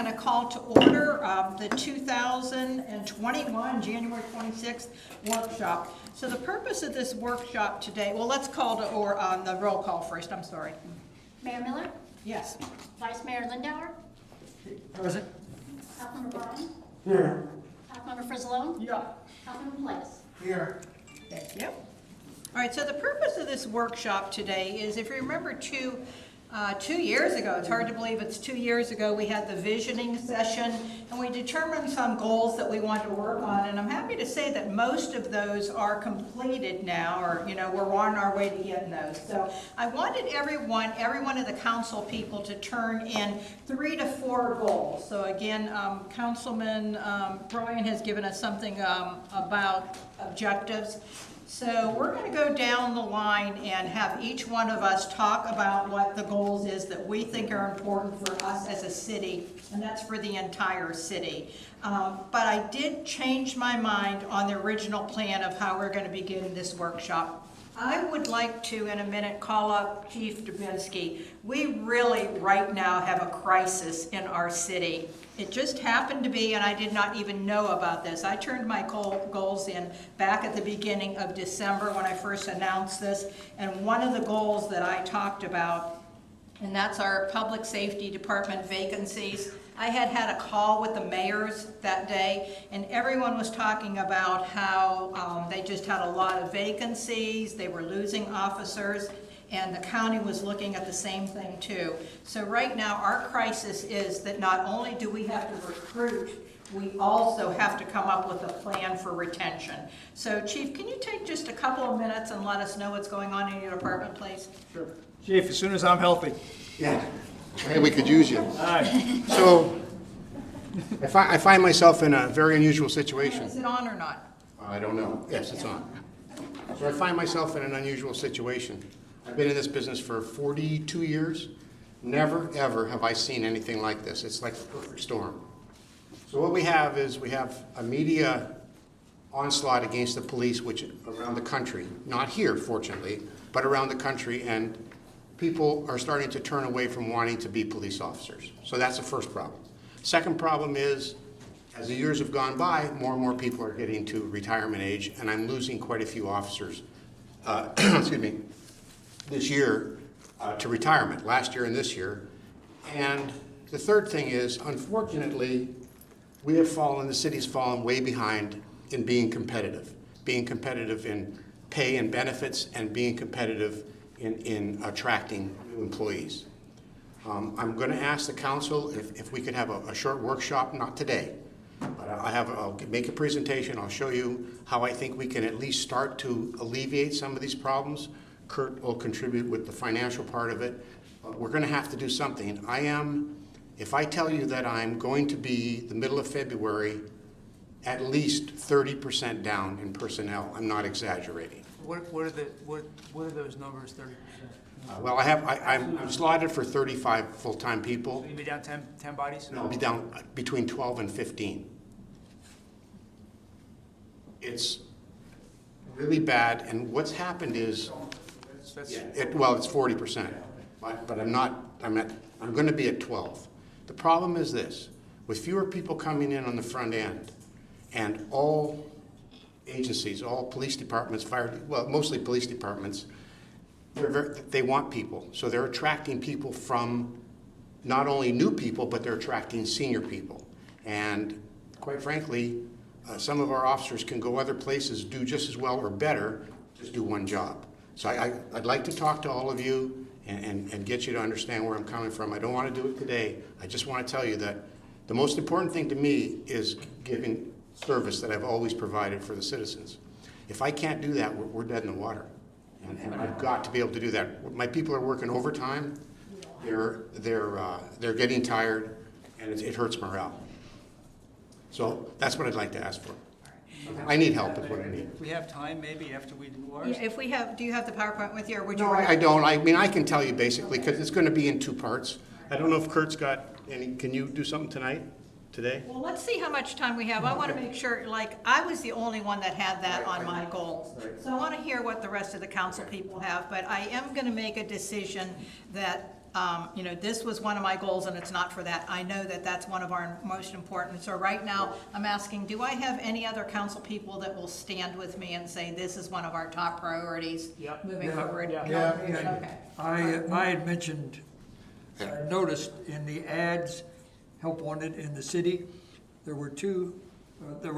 going to call to order the 2021 January 26th workshop. So the purpose of this workshop today, well, let's call to or the roll call first. I'm sorry. Mayor Miller, Yes. Vice Mayor Lindauer, Present. Councilmember Barton, Here. Councilmember Frizzalone, Yeah. Councilmember Place. Here. Thank you. All right, so the purpose of this workshop today is, if you remember two years ago, it's hard to believe it's 2 years ago, we had the visioning session, and we determined some goals that we wanted to work on, and I'm happy to say that most of those are completed now, or, we're on our way to getting those. So I wanted every one of the council people to turn in 3 to 4 goals. So again, Councilman Brian has given us something about objectives. So we're going to go down the line and have each one of us talk about what the goals is that we think are important for us as a city, and that's for the entire city. But I did change my mind on the original plan of how we're going to begin this workshop. I would like to, in a minute, call up Chief Dubinsky. We really, right now, have a crisis in our city. It just happened to be, and I did not even know about this. I turned my goals in back at the beginning of December when I first announced this, and one of the goals that I talked about, and that's our public safety department vacancies. I had a call with the mayors that day, and everyone was talking about how they just had a lot of vacancies, they were losing officers, and the county was looking at the same thing too. So right now, our crisis is that not only do we have to recruit, we also have to come up with a plan for retention. So Chief, can you take just a couple of minutes and let us know what's going on in your department, please? Sure. Chief, as soon as I'm healthy. Yeah. Hey, we could use you. All right. So, I find myself in a very unusual situation. Is it on or not? I don't know. Yes, it's on. So I find myself in an unusual situation. I've been in this business for 42 years. Never, ever have I seen anything like this. It's like a perfect storm. So what we have is we have a media onslaught against the police, which around the country, not here, fortunately, but around the country, and people are starting to turn away from wanting to be police officers. So that's the first problem. Second problem is, as the years have gone by, more and more people are getting to retirement age, and I'm losing quite a few officers, excuse me, this year to retirement, last year and this year. And the third thing is, unfortunately, the city's fallen way behind in being competitive in pay and benefits, and being competitive in attracting new employees. I'm going to ask the council if we could have a short workshop, not today, but I'll make a presentation. I'll show you how I think we can at least start to alleviate some of these problems. Kurt will contribute with the financial part of it. But we're going to have to do something. If I tell you that I'm going to be, the middle of February, at least 30% down in personnel, I'm not exaggerating. What are those numbers, 30%? Well, I'm slotted for 35 full-time people. So you'll be down 10 bodies? No, I'll be down between 12 and 15. It's really bad, and what's happened is, That's it's 40%, but I'm going to be at 12. The problem is this: with fewer people coming in on the front end, and all agencies, all police departments, mostly police departments, they want people. So they're attracting people from not only new people, but they're attracting senior people. And quite frankly, some of our officers can go other places, do just as well or better, just do one job. So I'd like to talk to all of you and get you to understand where I'm coming from. I don't want to do it today. I just want to tell you that the most important thing to me is giving service that I've always provided for the citizens. If I can't do that, we're dead in the water. And I've got to be able to do that. My people are working overtime. They're getting tired, and it hurts morale. So that's what I'd like to ask for. I need help is what I need. If we have time, maybe after we do ours? Yeah, do you have the PowerPoint with you, or would you? No, I don't. I mean, I can tell you basically, because it's going to be in 2 parts. I don't know if Kurt's got any, can you do something today? Well, let's see how much time we have. I want to make sure, I was the only one that had that on my goals. So I want to hear what the rest of the council people have, but I am going to make a decision that you know, this was one of my goals and it's not for that. I know that that's one of our most important. So right now, I'm asking, do I have any other council people that will stand with me and say, this is one of our top priorities Yep. moving Yeah. forward? Yeah, Okay. I had mentioned, I noticed in the ads, help wanted in the city, there were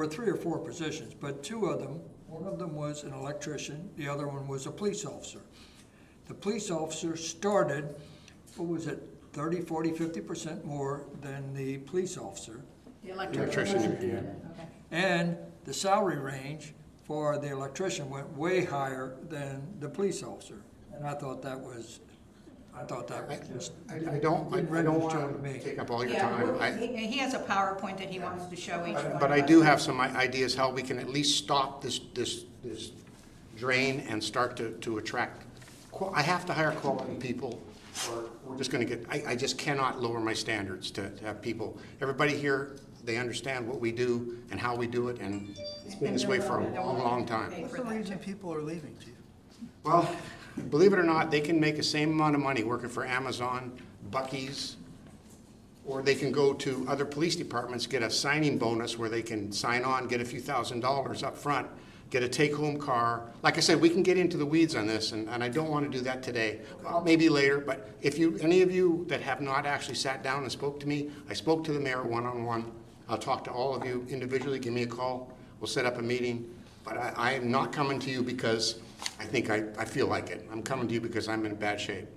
three or four positions, but two of them, one of them was an electrician, the other one was a police officer. The police officer started, what was it, 30, 40, 50% more than the police officer. The Electrician, yeah. Okay. And the salary range for the electrician went way higher than the police officer. And I thought that was just. I don't want to take up all your time. Yeah, he has a PowerPoint that he wants to show each one. But I of do us. have some ideas how we can at least stop this drain and start to attract. I have to hire quality people, or we're just gonna get, I just cannot lower my standards to have people. Everybody here, they understand what we do and how we do it, and it's been this way for a long, long time. What's the reason people are leaving, Chief? Well, believe it or not, they can make the same amount of money working for Amazon, Buc-ee's, or they can go to other police departments, get a signing bonus where they can sign on, get a few $1,000s up front, get a take-home car. Like I said, we can get into the weeds on this, and I don't want to do that today. Well, maybe later, but if any of you that have not actually sat down and spoke to me, I spoke to the mayor one-on-one. I'll talk to all of you individually, give me a call, we'll set up a meeting. But I am not coming to you because I think I feel like it. I'm coming to you because I'm in bad shape.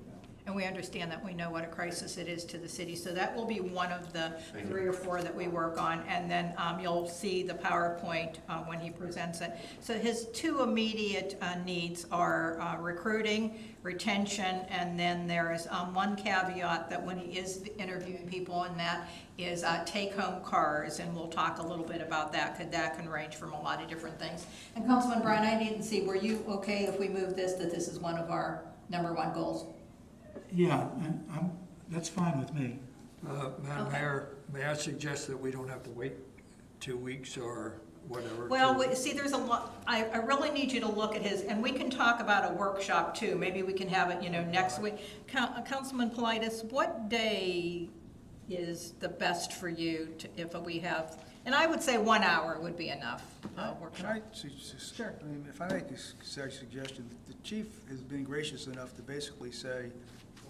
And we understand that we know what a crisis it is to the city, so that will be one of the 3 or 4 that we work on, and then you'll see the PowerPoint when he presents it. So his 2 immediate needs are recruiting, retention, and then there is one caveat that when he is interviewing people, and that is take-home cars, and we'll talk a little bit about that, because that can range from a lot of different things. And Councilman Bryan, I didn't see, were you okay if we move this, that this is one of our #1 goals? Yeah, and that's fine with me. Madam Okay. Mayor, may I suggest that we don't have to wait 2 weeks or whatever? Well, see, there's a lot, I really need you to look at his, and we can talk about a workshop too. Maybe we can have it, you know, next week. Councilman Politis, what day is the best for you to, if we have, and I would say 1 hour would be enough. Can Workshop. I, Sure. I mean, if I make a suggestion, the chief has been gracious enough to basically say,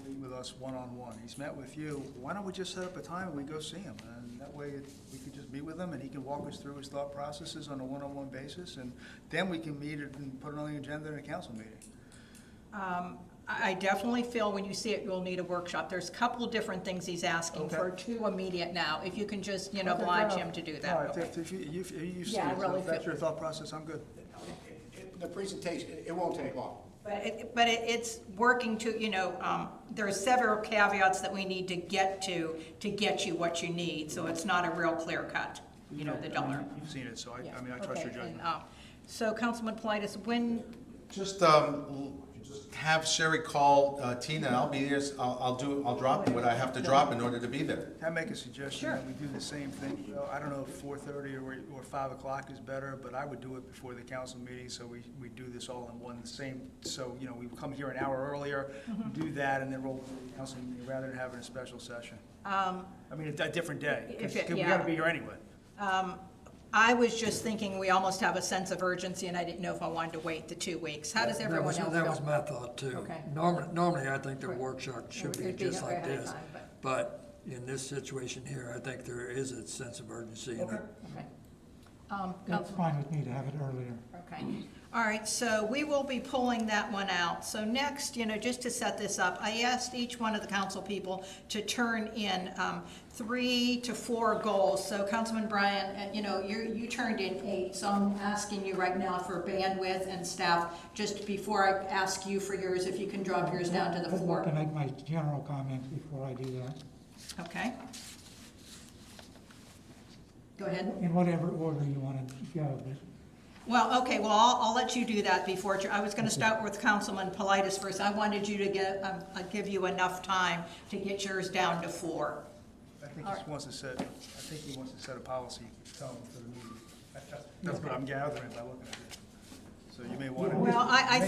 meet with us one-on-one. He's met with you, why don't we just set up a time and we go see him? And that way, we could just meet with him and he can walk us through his thought processes on a one-on-one basis, and then we can meet and put it on the agenda in a council meeting. I definitely feel when you see it, you'll need a workshop. There's a couple different things he's asking Okay. for, 2 immediate now. If you can just, you know, Okay, oblige fair him enough. to do No, that. Okay. if you see Yeah, I it, really if that's feel- your thought process, I'm good. The presentation, it won't take long. But it's working to, you know, there are several caveats that we need to get you what you need, so it's not a real clear cut, you know, the dollar. You've seen it, so I Yeah, mean, I trust your okay, judgment. and, so Councilman Politis, when, Just have Sherry call Tina, and I'll be there, I'll drop what I have to drop in order to be there. Can I make a suggestion? Sure. That we do the same thing? Well, I don't know if 4:30 or 5 o'clock is better, but I would do it before the council meeting, so we do this all in one, the same, so, you know, we come here an hour earlier, do that, and then roll to the council meeting, rather than having a special session. I mean, a different day, If it- because we yeah. gotta be here anyway. I was just thinking we almost have a sense of urgency, and I didn't know if I wanted to wait the 2 weeks. How does everyone else feel? That was my thought too. Okay. Normally, I think the workshop should be It'd be just like ahead of this. time, But in this situation here, I think there is a sense of urgency in it. Okay. That's fine with me to have it earlier. Okay, all right, so we will be pulling that one out. So next, you know, just to set this up, I asked each one of the council people to turn in 3 to 4 goals. So Councilman Bryan, you know, you turned in 8, so I'm asking you right now for bandwidth and staff. Just before I ask you for yours, if you can drop yours down to the I'd 4. like to make my general comments before I do that, Okay. Go ahead. in whatever order you want to go. Well, okay, well, I'll let you do that before, I was gonna start with Councilman Politis first. I wanted you to give you enough time to get yours down to 4. I think All he right. wants to set a policy tone for the meeting. That's what I'm gathering by looking at it. So you may want to. Well, I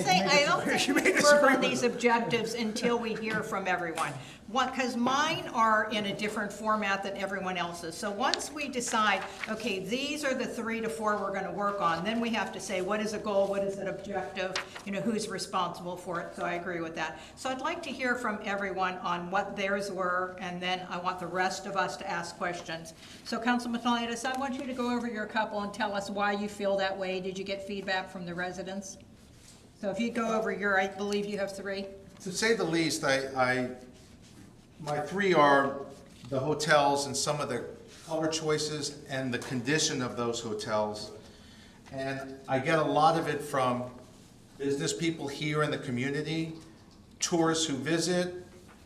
don't think we work on these objectives until we hear from everyone. because mine are in a different format than everyone else's. So once we decide, okay, these are the 3 to 4 we're gonna work on, then we have to say, what is a goal, what is an objective, who's responsible for it, so I agree with that. So I'd like to hear from everyone on what theirs were, and then I want the rest of us to ask questions. So Councilman Politis, I want you to go over your couple and tell us why you feel that way. Did you get feedback from the residents? So if you go over your, I believe you have 3. To say the least, my 3 are the hotels and some of the color choices and the condition of those hotels. And I get a lot of it from business people here in the community, tourists who visit,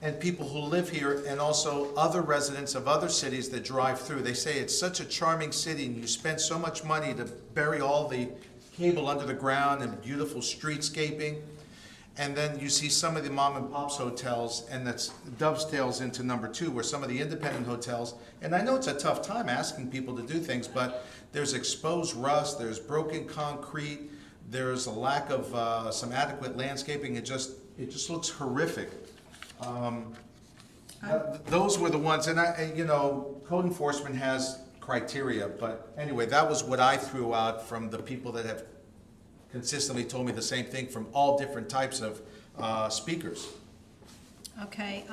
and people who live here, and also other residents of other cities that drive through. They say it's such a charming city and you spend so much money to bury all the cable under the ground and beautiful streetscaping. And then you see some of the mom and pops hotels, and that's dovetails into number 2, where some of the independent hotels, and I know it's a tough time asking people to do things, but there's exposed rust, there's broken concrete, there's a lack of some adequate landscaping. It just looks horrific. Those were the ones, and code enforcement has criteria, but anyway, that was what I threw out from the people that have consistently told me the same thing from all different types of speakers. Okay,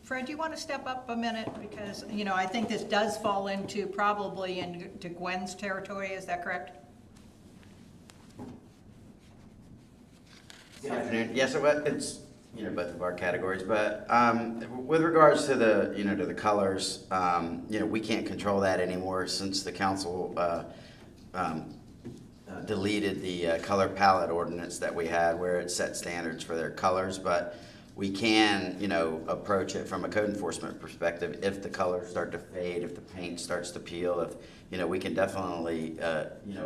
Fred, do you want to step up a minute? Because, I think this does fall into probably into Gwen's territory, is that correct? Good afternoon. Yes, it's, both of our categories, but with regards to the, to the colors, we can't control that anymore since the council deleted the color palette ordinance that we had where it set standards for their colors, but we can, approach it from a code enforcement perspective if the colors start to fade, if the paint starts to peel, if, we can definitely,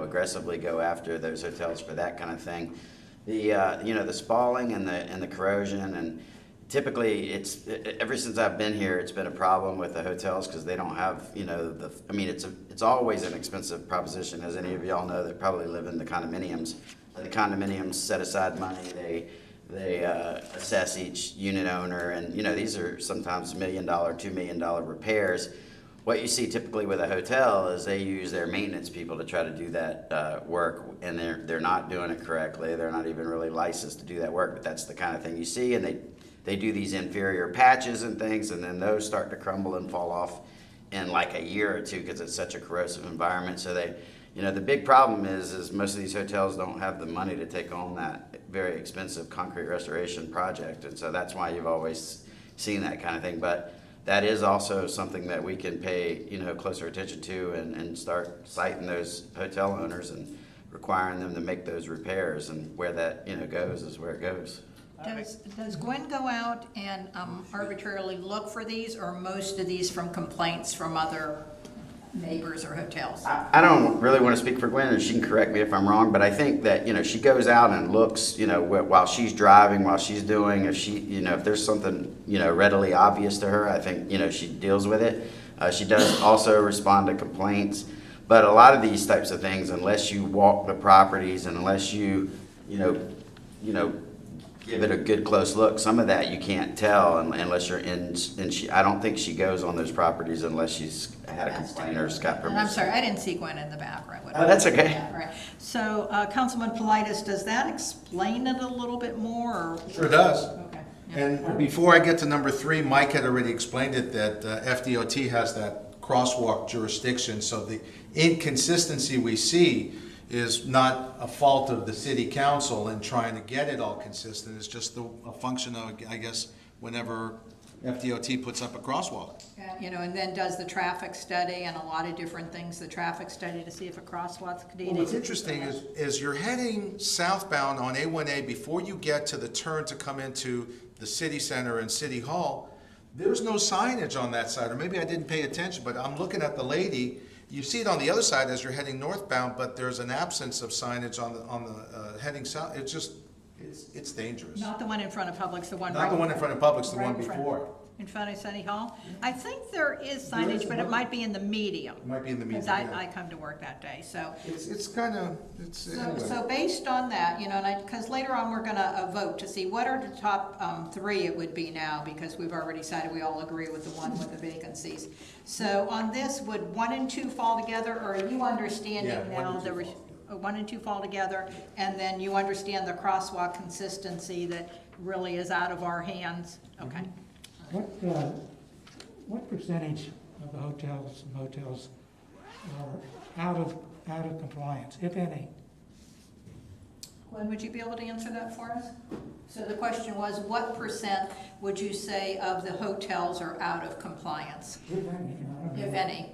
aggressively go after those hotels for that kind of thing. The, the spalling and the corrosion, and typically ever since I've been here, it's been a problem with the hotels because they don't have, it's always an expensive proposition, as any of y'all know that probably live in the condominiums. The condominiums set aside money, they assess each unit owner, and these are sometimes $1 million, $2 million repairs. What you see typically with a hotel is they use their maintenance people to try to do that work, and they're not doing it correctly. They're not even really licensed to do that work, but that's the kind of thing you see, and they do these inferior patches and things, and then those start to crumble and fall off in like a year or 2 because it's such a corrosive environment. So the big problem is most of these hotels don't have the money to take on that very expensive concrete restoration project, and so that's why you've always seen that kind of thing. But that is also something that we can pay, closer attention to and start citing those hotel owners and requiring them to make those repairs, and where that, goes is where it goes. Does Gwen go out and arbitrarily look for these, or most of these from complaints from other neighbors or hotels? I don't really want to speak for Gwen, and she can correct me if I'm wrong, but I think that, she goes out and looks, while she's driving, while she's doing, if she, if there's something, readily obvious to her, I think, she deals with it. She does also respond to complaints, but a lot of these types of things, unless you walk the properties and unless you, give it a good close look, some of that you can't tell unless you're in, and I don't think she goes on those properties unless she's had a complaint or got permission. And I'm sorry, I didn't see Gwen in the background. Oh, that's okay. Yeah, right. So, Councilman Politis, does that explain it a little bit more? Or? Sure does. Okay. Yeah. And before I get to number 3, Mike had already explained it, that FDOT has that crosswalk jurisdiction, so the inconsistency we see is not a fault of the city council in trying to get it all consistent. It's just a function of, I guess, whenever FDOT puts up a crosswalk. And then does the traffic study and a lot of different things, the traffic study to see if a crosswalk's needed. Well, what's interesting is you're heading southbound on A1A before you get to the turn to come into the city center and City Hall. There's no signage on that side, or maybe I didn't pay attention, but I'm looking at the lady. You see it on the other side as you're heading northbound, but there's an absence of signage on the heading south. It's dangerous. Not the one in front of Publix, the one Not right the one in front of Publix, the right one in front. before. in front of City Hall. I think there is signage, but it might be in the medium. It might be in the medium, Because yeah. I come to work that day, so. It's kind of, it's, anyway. So based on that, you know, and because later on, we're gonna vote to see what are the top three it would be now, because we've already decided we all agree with the one with the vacancies. So on this, would 1 and 2 fall together, or are you understanding Yeah, 1 now and 2 the, fall. 1 and 2 fall together, and then you understand the crosswalk consistency that really is out of our hands? Okay. What percentage of the hotels and motels are out of compliance, if any? Gwen, would you be able to answer that for us? So the question was, what percent would you say of the hotels are out of compliance, If any, I don't know. if any?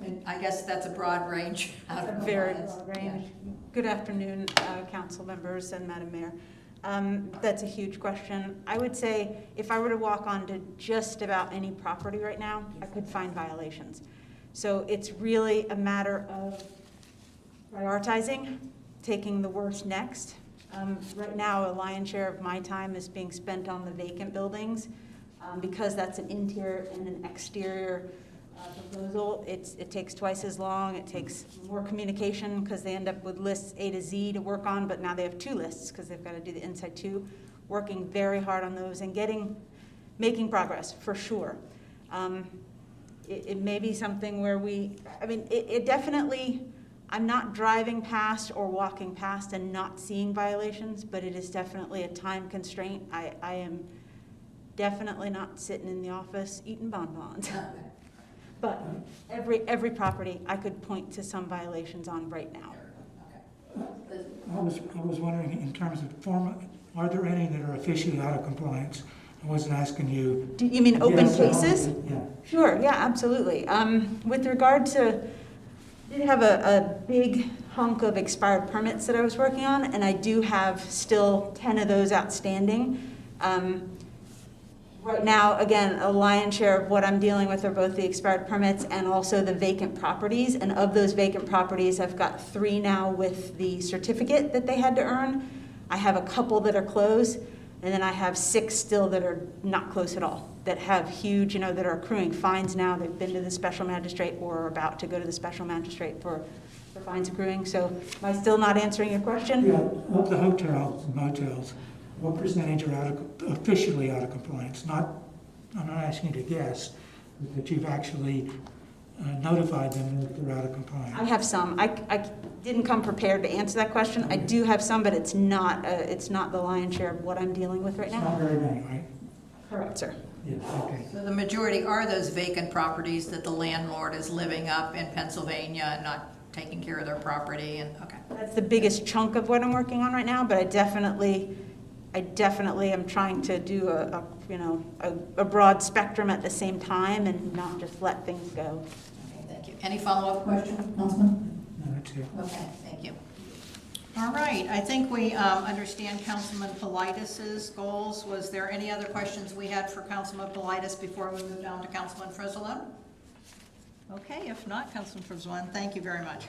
And I guess that's a broad range. Out of Very compliance. broad range. Good afternoon, council members and Madam Mayor. That's a huge question. I would say if I were to walk onto just about any property right now, I could find violations. So it's really a matter of prioritizing, taking the worst next. Right now, a lion's share of my time is being spent on the vacant buildings because that's an interior and an exterior proposal. It takes twice as long, it takes more communication because they end up with lists A to Z to work on, but now they have 2 lists because they've got to do the inside 2. Working very hard on those and making progress for sure. It may be something where it definitely, I'm not driving past or walking past and not seeing violations, but it is definitely a time constraint. I am definitely not sitting in the office eating bonbons. But every property, I could point to some violations on right now. I was wondering, in terms of are there any that are officially out of compliance? I wasn't asking you. Do you mean open Yes, cases? Yeah. Sure, yeah, absolutely. With regard to, I did have a big hunk of expired permits that I was working on, and I do have still 10 of those outstanding. Right now, again, a lion's share of what I'm dealing with are both the expired permits and also the vacant properties. And of those vacant properties, I've got 3 now with the certificate that they had to earn. I have a couple that are closed, and then I have 6 still that are not close at all, that have huge, that are accruing fines now. They've been to the special magistrate or are about to go to the special magistrate for fines accruing. So am I still not answering your question? Yeah, of the hotels and motels, what percentage are officially out of compliance? I'm not asking you to guess, but that you've actually notified them that they're out of compliance. I have some. I didn't come prepared to answer that question. I do have some, but it's not the lion's share of what I'm dealing with right It's not now. very many, right? Correct, sir. Yes, okay. So the majority are those vacant properties that the landlord is living up in Pennsylvania and not taking care of their property, and, okay. That's the biggest chunk of what I'm working on right now, but I definitely am trying to do a broad spectrum at the same time and not just let things go. Okay, thank you. Any follow-up questions, Councilman? No, that's it. Okay, thank you. All right, I think we understand Councilman Politis's goals. Was there any other questions we had for Councilman Politis before we move down to Councilman Frizzalone? Okay, if not, Councilman Frizzalone, thank you very much.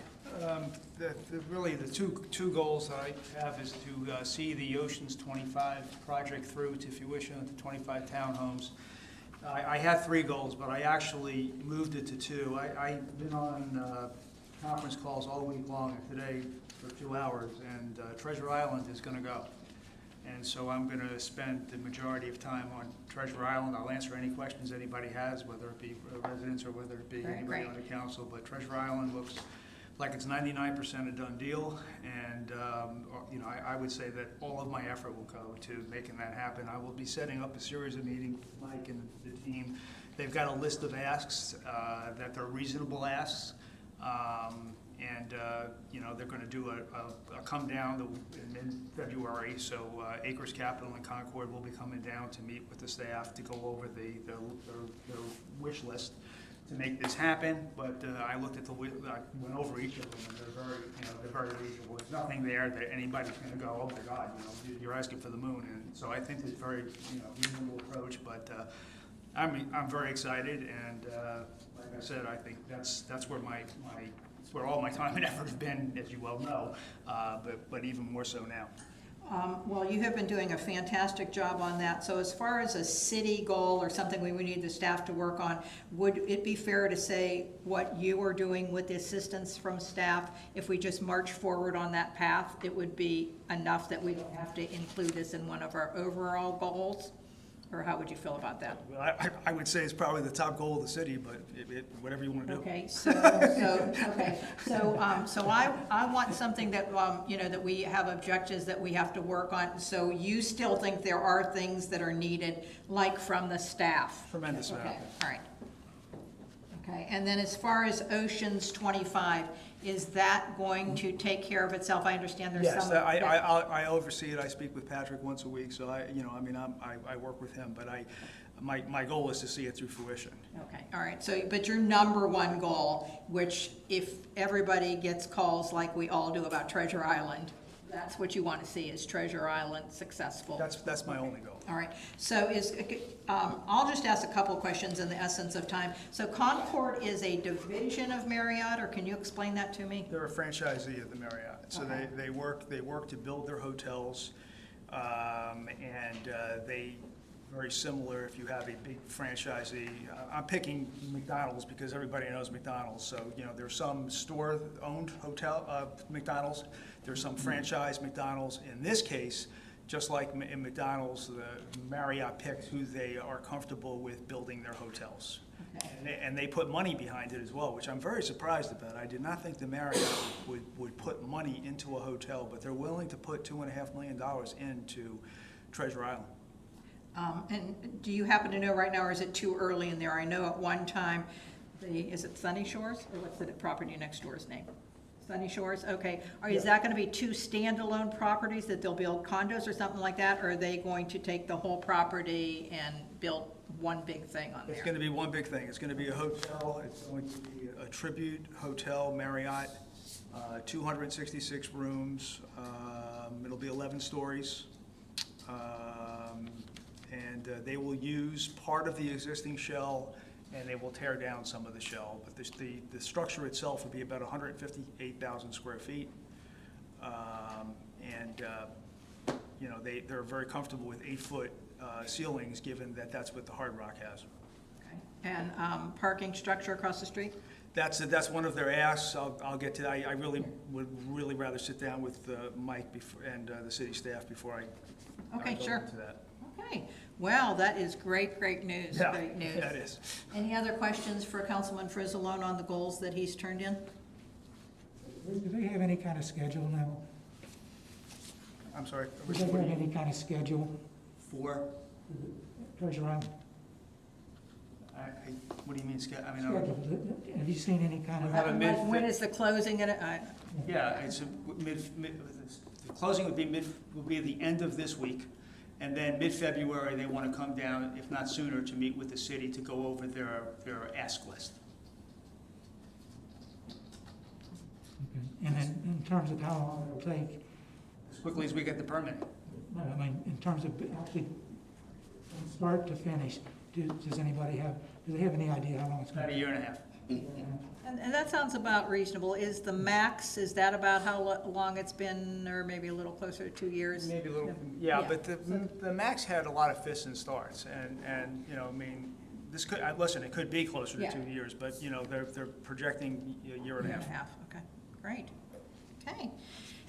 Really, the two goals that I have is to see the Oceans 25 project through to fruition with the 25 townhomes. I had 3 goals, but I actually moved it to 2. I've been on conference calls all week long today for 2 hours, and Treasure Island is going to go. And so I'm going to spend the majority of time on Treasure Island. I'll answer any questions anybody has, whether it be residents or whether it be Great, anybody great. on the council. But Treasure Island looks like it's 99% a done deal. And, I would say that all of my effort will go to making that happen. I will be setting up a series of meetings with Mike and the team. They've got a list of asks that they're reasonable asks. They're going to do a come down in February, so Acres Capital and Concord will be coming down to meet with the staff to go over their wish list to make this happen. But I looked at I went over each of them, and they're very reasonable. There's nothing there that anybody's going to go, oh my God, you're asking for the moon. And so I think it's a very reasonable approach. But I'm very excited, and like I said, I think that's where where all my time and effort has been, as you well know, but even more so now. Well, you have been doing a fantastic job on that. So as far as a city goal or something we would need the staff to work on, would it be fair to say what you are doing with the assistance from staff, if we just march forward on that path, it would be enough that we don't have to include this in one of our overall goals? Or how would you feel about that? Well, I would say it's probably the top goal of the city, but whatever you want to do. Okay, so I want something that, you know, that we have objectives that we have to work on. So you still think there are things that are needed, like from the staff? Tremendous amount. Okay, all right. Okay, and then as far as Oceans 25, is that going to take care of itself? I understand there's Yes, some. I oversee it. I speak with Patrick once a week, so I work with him, but my goal is to see it through fruition. Okay, all right, so, but your number one goal, which if everybody gets calls like we all do about Treasure Island, that's what you want to see, is Treasure Island successful? That's my only goal. All right, so I'll just ask a couple of questions in the essence of time. So Concord is a division of Marriott, or can you explain that to me? They're a franchisee of the Marriott, so Okay. they work to build their hotels, and they, very similar if you have a big franchisee. I'm picking McDonald's because everybody knows McDonald's, so, you know, there's some store-owned hotel, McDonald's, there's some franchise McDonald's. In this case, just like in McDonald's, the Marriott picks who they are comfortable with building their hotels. Okay. And they put money behind it as well, which I'm very surprised about. I did not think the Marriott would put money into a hotel, but they're willing to put $2.5 million into Treasure Island. And do you happen to know right now, or is it too early in there? I know at one time, is it Sunny Shores, or what's the property next door's name? Sunny Shores, okay. Is that gonna be two standalone properties that they'll build condos or something like that? Or are they going to take the whole property and build one big thing on there? It's gonna be one big thing. It's gonna be a hotel. It's going to be a tribute hotel, Marriott, 266 rooms. It'll be 11 stories. And they will use part of the existing shell, and they will tear down some of the shell. But the structure itself will be about 158,000 square feet. You know, they're very comfortable with 8-foot ceilings, given that that's what the Hard Rock has. Okay. And parking structure across the street? That's one of their asks. I'll get to that. I really would really rather sit down with Mike and the city staff before I Okay, go sure. into that. Okay, well, that is great news, Yeah, great news. that is. Any other questions for Councilman Frizzalone on the goals that he's turned in? Do they have any kind of schedule now? I'm sorry. Do they have any kind of schedule, For? Treasure Island? What do you mean, Schedule, have you seen any kind of? We have a mid- When is the closing in it? Yeah, it's the closing would be at the end of this week, and then mid-February, they want to come down, if not sooner, to meet with the city to go over their ask list. Okay. And then in terms of how long it'll take, As quickly as we get the permit. no, I mean, in terms of actually from start to finish, does anybody have, do they have any idea how long it's going About to a year and a half. And that sounds about reasonable. Is the max, is that about how long it's been, or maybe a little closer to 2 years? Maybe a little, Yeah. yeah, but the Max had a lot of fits and starts, and, you know, I mean, this could, listen, it could be closer to Yeah. 2 years, but, you know, they're projecting a year and a half. Okay, great. Okay.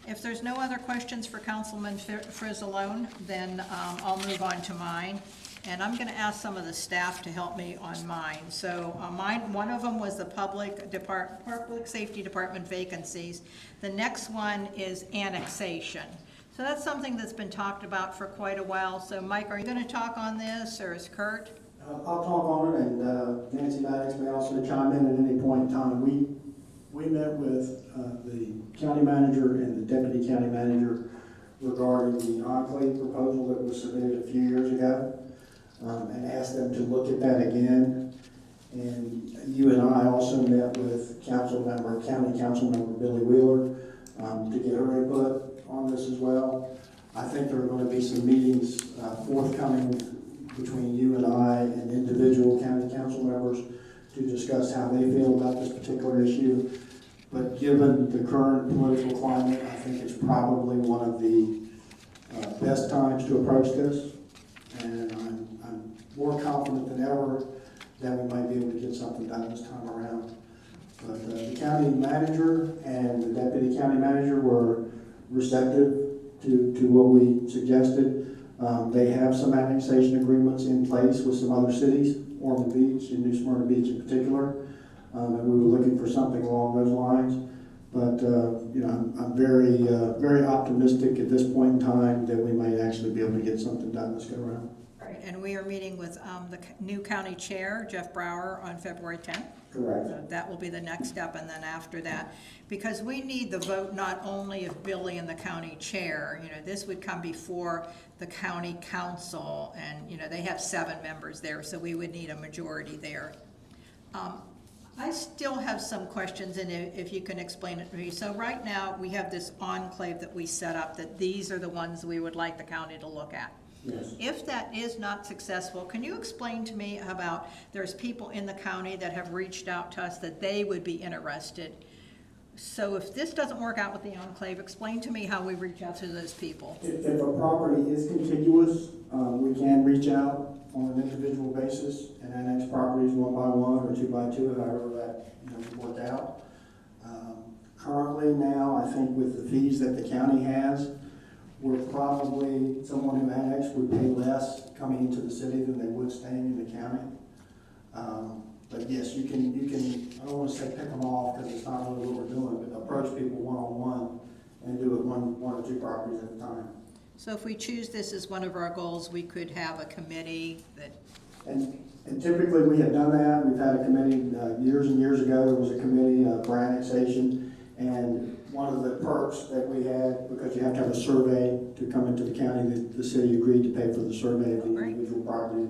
If there's no other questions for Councilman Frizzalone, then I'll move on to mine. And I'm gonna ask some of the staff to help me on mine. So mine, one of them was the Public Safety Department vacancies. The next one is annexation. So that's something that's been talked about for quite a while. So Mike, are you gonna talk on this, or is Kurt? I'll talk on it, and Nancy Maddox may also chime in at any point in time. We met with the county manager and the deputy county manager regarding the Enclave proposal that was submitted a few years ago, and asked them to look at that again. And you and I also met with county council member Billy Wheeler to get her input on this as well. I think there are going to be some meetings forthcoming between you and I and individual county council members to discuss how they feel about this particular issue. But given the current political climate, I think it's probably one of the best times to approach this, and I'm more confident than ever that we might be able to get something done this time around. But the county manager and the deputy county manager were receptive to what we suggested. They have some annexation agreements in place with some other cities, Ormond Beach and New Smyrna Beach in particular, and we were looking for something along those lines. But, you know, I'm very, very optimistic at this point in time that we might actually be able to get something done this go around. Right, and we are meeting with the new county chair, Jeff Brower, on February 10th. Correct. So that will be the next step, and then after that, because we need the vote not only of Billy and the county chair, you know, this would come before the county council, and, you know, they have 7 members there, so we would need a majority there. I still have some questions, and if you can explain it to me. So right now, we have this enclave that we set up, that these are the ones we would like the county to look at. Yes. If that is not successful, can you explain to me about, there's people in the county that have reached out to us that they would be interested. So if this doesn't work out with the enclave, explain to me how we reach out to those people. If a property is contiguous, we can reach out on an individual basis and annex properties 1 by 1 or 2 by 2, however that, you know, would work out. Currently now, I think with the fees that the county has, we're probably, someone who annexed would pay less coming into the city than they would staying in the county. But yes, you can, I don't want to say pick them off because it's not really what we're doing, but approach people one-on-one and do it one or 2 properties at a time. So if we choose this as one of our goals, we could have a committee that, And typically we have done that. We've had a committee, years and years ago, there was a committee for annexation. And one of the perks that we had, because you have to have a survey to come into the county, the city agreed to pay for the survey of the Great. individual properties.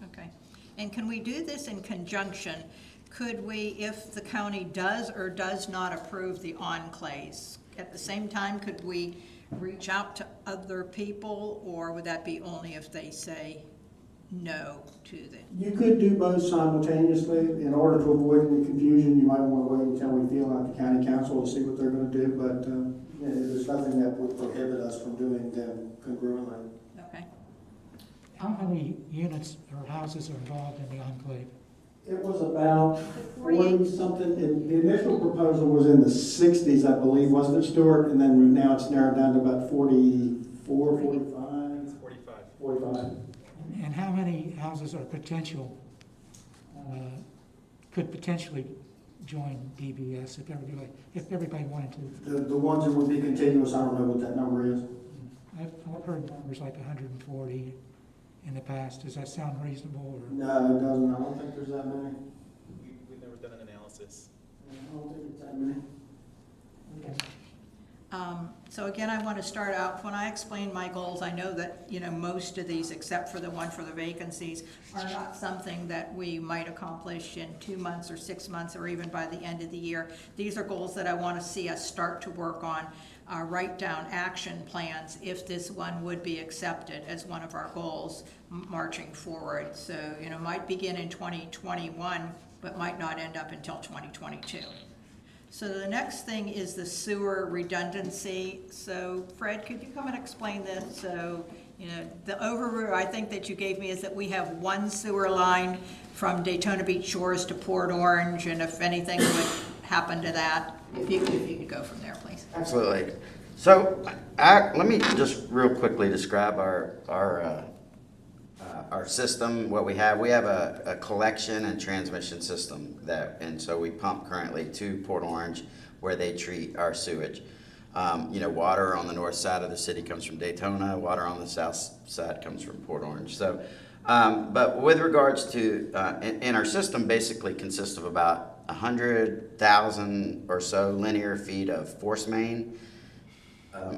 okay. And can we do this in conjunction? Could we, if the county does or does not approve the enclaves, at the same time, could we reach out to other people, or would that be only if they say no to them? You could do both simultaneously. In order to avoid any confusion, you might want to wait until we feel out the county council to see what they're going to do, but there's nothing that would prohibit us from doing them congruently. Okay. How many units or houses are involved in the enclave? It was about 40-something, and the initial proposal was in the 60s, I believe, wasn't it, Stuart? And then now it's narrowed down to about 44, 45? 45. And how many houses are could potentially join DBS if everybody wanted to? The ones that would be contiguous, I don't know what that number is. I've heard numbers like 140 in the past. Does that sound reasonable? Or? No, it doesn't. I don't think there's that many. We've never done an analysis. I don't think it's that many. Okay. So again, I want to start out, when I explain my goals, I know that, you know, most of these, except for the one for the vacancies, are not something that we might accomplish in 2 months or 6 months or even by the end of the year. These are goals that I want to see us start to work on, write down action plans if this one would be accepted as one of our goals marching forward. So, you know, might begin in 2021, but might not end up until 2022. So the next thing is the sewer redundancy. So Fred, could you come and explain this? So, you know, the overview I think that you gave me is that we have one sewer line from Daytona Beach Shores to Port Orange, and if anything would happen to that, if you could go from there, please. Absolutely. So let me just real quickly describe our system, what we have. We have a collection and transmission system and so we pump currently to Port Orange where they treat our sewage. You know, water on the north side of the city comes from Daytona, water on the south side comes from Port Orange. So, but with regards to, and our system basically consists of about 100,000 or so linear feet of force main,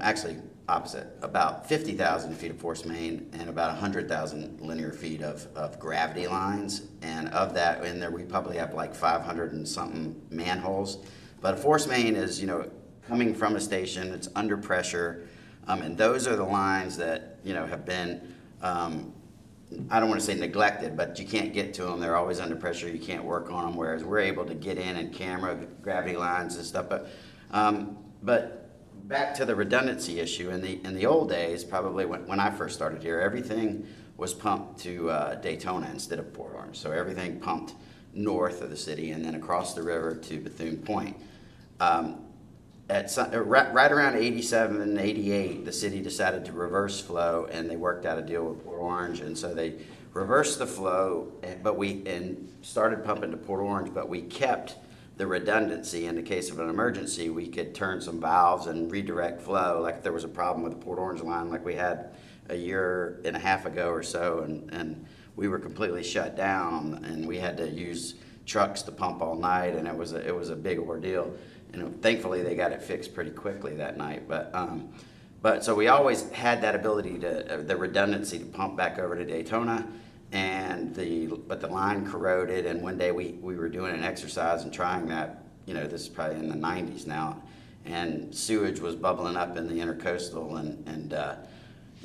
actually opposite, about 50,000 feet of force main and about 100,000 linear feet of gravity lines. And of that, in there, we probably have like 500 and something manholes. But a force main is, you know, coming from a station, it's under pressure. And those are the lines that, you know, have been, I don't want to say neglected, but you can't get to them. They're always under pressure. You can't work on them, whereas we're able to get in and camera gravity lines and stuff. But back to the redundancy issue, in the old days, probably when I first started here, everything was pumped to Daytona instead of Port Orange. So everything pumped north of the city and then across the river to Bethune Point. Right around 87 and 88, the city decided to reverse flow, and they worked out a deal with Port Orange, and so they reversed the flow, and started pumping to Port Orange, but we kept the redundancy. In the case of an emergency, we could turn some valves and redirect flow, like if there was a problem with the Port Orange line like we had a year and a half ago or so, and we were completely shut down, and we had to use trucks to pump all night, and it was a big ordeal. And thankfully, they got it fixed pretty quickly that night. But so we always had that ability the redundancy to pump back over to Daytona, but the line corroded. And one day we were doing an exercise and trying that. This is probably in the 90s now, and sewage was bubbling up in the intercoastal, and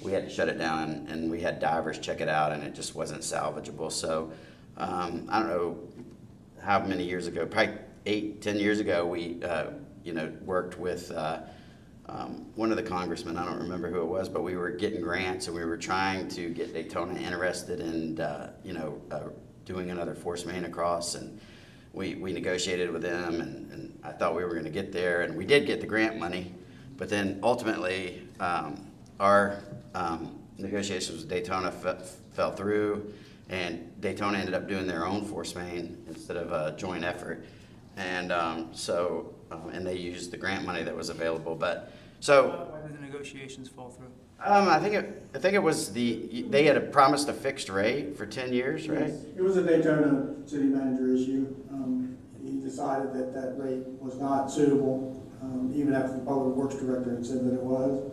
we had to shut it down, and we had divers check it out, and it just wasn't salvageable. So I don't know how many years ago, probably 8-10 years ago, we worked with one of the congressmen. I don't remember who it was, but we were getting grants, and we were trying to get Daytona interested in doing another force main across, and we negotiated with them, and I thought we were going to get there, and we did get the grant money, but then ultimately our negotiations with Daytona fell through, and Daytona ended up doing their own force main instead of a joint effort. And and they used the grant money that was available. But so Why did the negotiations fall through? I think it was they had promised a fixed rate for 10 years, right? Yes, it was a Daytona city manager issue. He decided that rate was not suitable, even after the public works director had said that it was.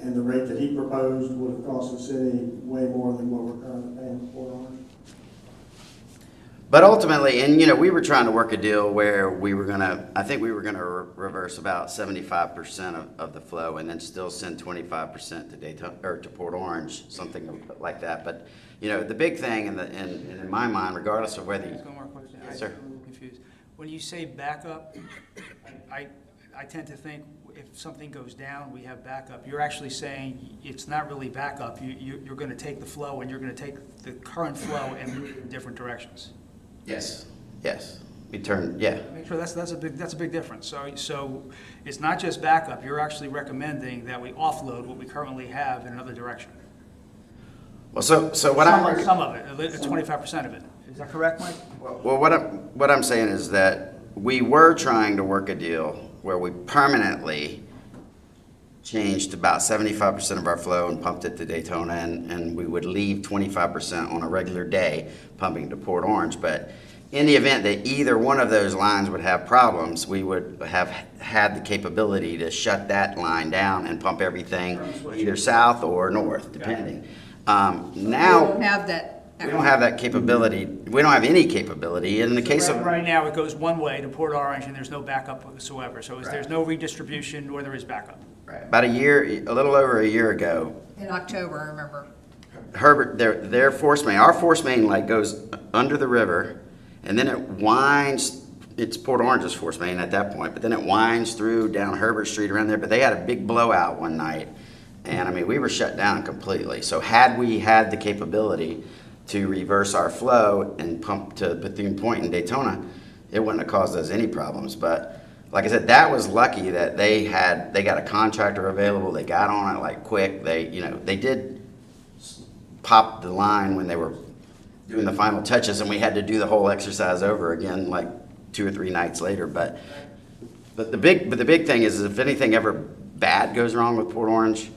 And the rate that he proposed would have cost the city way more than what we're currently paying for Port Orange. But ultimately, and we were trying to work a deal where I think we were gonna reverse about 75% of the flow, and then still send 25% to Daytona or to Port Orange, something like that. But the big thing, in my mind, regardless of whether One more question. Yes, sir. I'm a little confused. When you say backup, I tend to think if something goes down, we have backup. You're actually saying it's not really backup. You're going to take the flow, and you're going to take the current flow and move it in different directions. yes, we turned, yeah. Make sure that's a big difference. So it's not just backup. You're actually recommending that we offload what we currently have in another direction. Well, so what I'm Some of it, 25% of it. Is that correct, Mike? Well, what I'm saying is that we were trying to work a deal where we permanently changed about 75% of our flow and pumped it to Daytona, and we would leave 25% on a regular day pumping to Port Orange. But in the event that either one of those lines would have problems, we would have had the capability to shut that line down and pump everything either south or north, depending. Now We don't have that. we don't have that capability. We don't have any capability. In the case of Right now, it goes one way to Port Orange, and there's no backup whatsoever. So there's no redistribution, nor there is backup. about a little over a year ago, In October, I remember. Herbert, their force main, our force main like goes under the river, and then it winds. It's Port Orange's force main at that point, but then it winds through down Herbert Street around there. But they had a big blowout one night, and we were shut down completely. So had we had the capability to reverse our flow and pump to Bethune Point in Daytona, it wouldn't have caused us any problems. But like I said, that was lucky that they got a contractor available. They got on it like quick. They did pop the line when they were doing the final touches, and we had to do the whole exercise over again like 2 or 3 nights later. But the big thing is if anything ever bad goes wrong with Port Orange,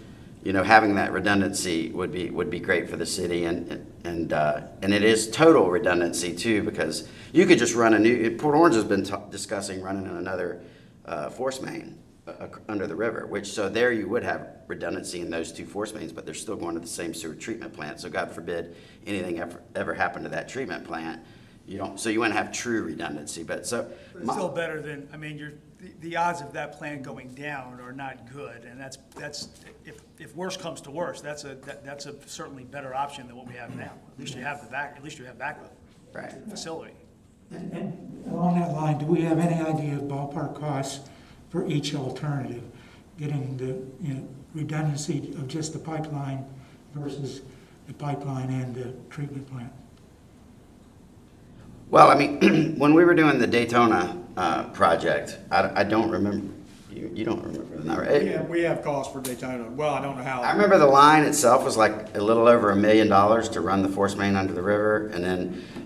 having that redundancy would be great for the city, and it is total redundancy too, because you could just run Port Orange has been discussing running another force main under the river, so there you would have redundancy in those 2 force mains, but they're still going to the same sewer treatment plant. So God forbid anything ever happened to that treatment plant, you wouldn't have true redundancy. But It's still better than, the odds of that plant going down are not good, and that's if worse comes to worse, that's a certainly better option than what we have now. At least you have backup. Right. Facility. And along that line, do we have any idea of ballpark costs for each alternative? getting the, redundancy of just the pipeline versus the pipeline and the treatment plant? Well, I mean, when we were doing the Daytona project, I don't remember, you don't remember the number. We have costs for Daytona. Well, I don't know how. I remember the line itself was like a little over $1 million to run the force main under the river, and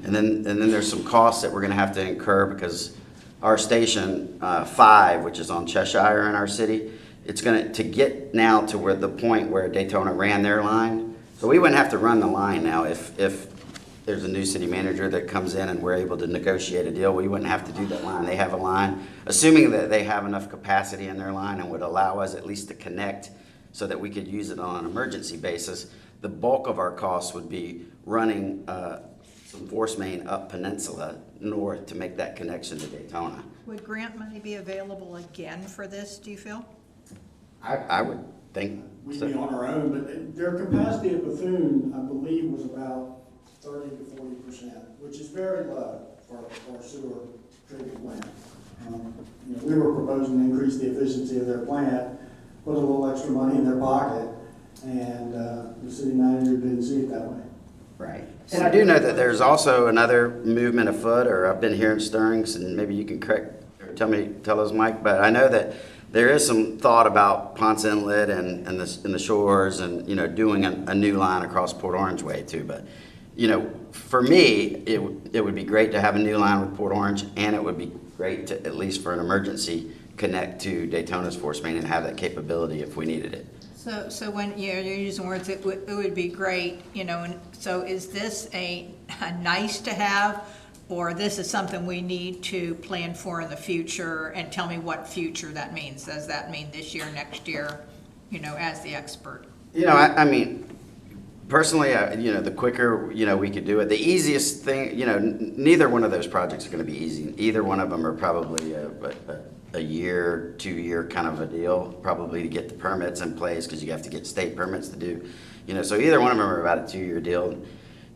then there's some costs that we're gonna have to incur because our station 5, which is on Cheshire in our city, it's to get now to where the point where Daytona ran their line. So we wouldn't have to run the line now if there's a new city manager that comes in and we're able to negotiate a deal. We wouldn't have to do that line. They have a line, assuming that they have enough capacity in their line and would allow us at least to connect so that we could use it on an emergency basis. The bulk of our costs would be running some force main up Peninsula north to make that connection to Daytona. Would grant money be available again for this, do you feel? I would think We'd so. be on our own, but their capacity at Bethune, I believe, was about 30 to 40%, which is very low for a sewer treatment plant. We were proposing to increase the efficiency of their plant, put a little extra money in their pocket, and the city manager didn't see it that way. Right. And I do know that there's also another movement afoot, or I've been hearing stirrings, and maybe you can correct, or tell us, Mike, but I know that there is some thought about Ponce Inlet and the shores and, doing a new line across Port Orange Way too. But, for me, it would be great to have a new line with Port Orange, and it would be great to, at least for an emergency, connect to Daytona's force main and have that capability if we needed it. So when you're using words, it would be great, and so is this a nice to have, or this is something we need to plan for in the future? And tell me what future that means. Does that mean this year, next year, as the expert? I mean, personally, the quicker, we could do it. The easiest thing, neither one of those projects are going to be easy. Either one of them are probably a year, 2-year kind of a deal, probably to get the permits in place, because you have to get state permits to do, so either one of them are about a 2-year deal.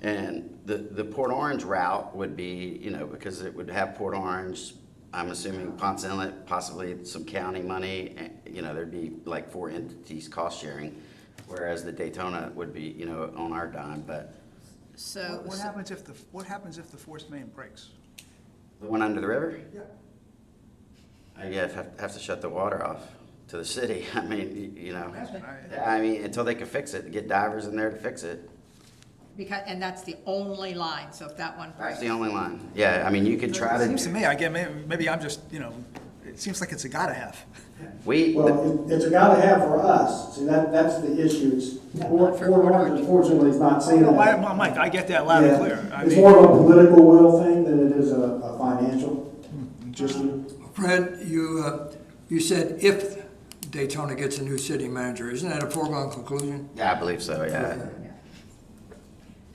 And the Port Orange route would be, because it would have Port Orange, I'm assuming Ponce Inlet, possibly some county money, there'd be like 4 entities cost sharing, whereas the Daytona would be, on our dime. But So What happens if the force main breaks? the one under the river, Yeah. I guess have to shut the water off to the city. I mean, I- until they can fix it, get divers in there to fix it. and that's the only line, so if that one breaks. That's the only line. Yeah, you could try It to. seems to me, maybe I'm just, it seems like it's a gotta have. Well, it's a gotta have for us. See, that's the issue. Port Orange, unfortunately, is not seeing No, that. Mike, I get that loud and clear. It's more of a political will thing than it is a financial. Just, Fred, you said if Daytona gets a new city manager, isn't that a foregone conclusion? Yeah, I believe so, yeah.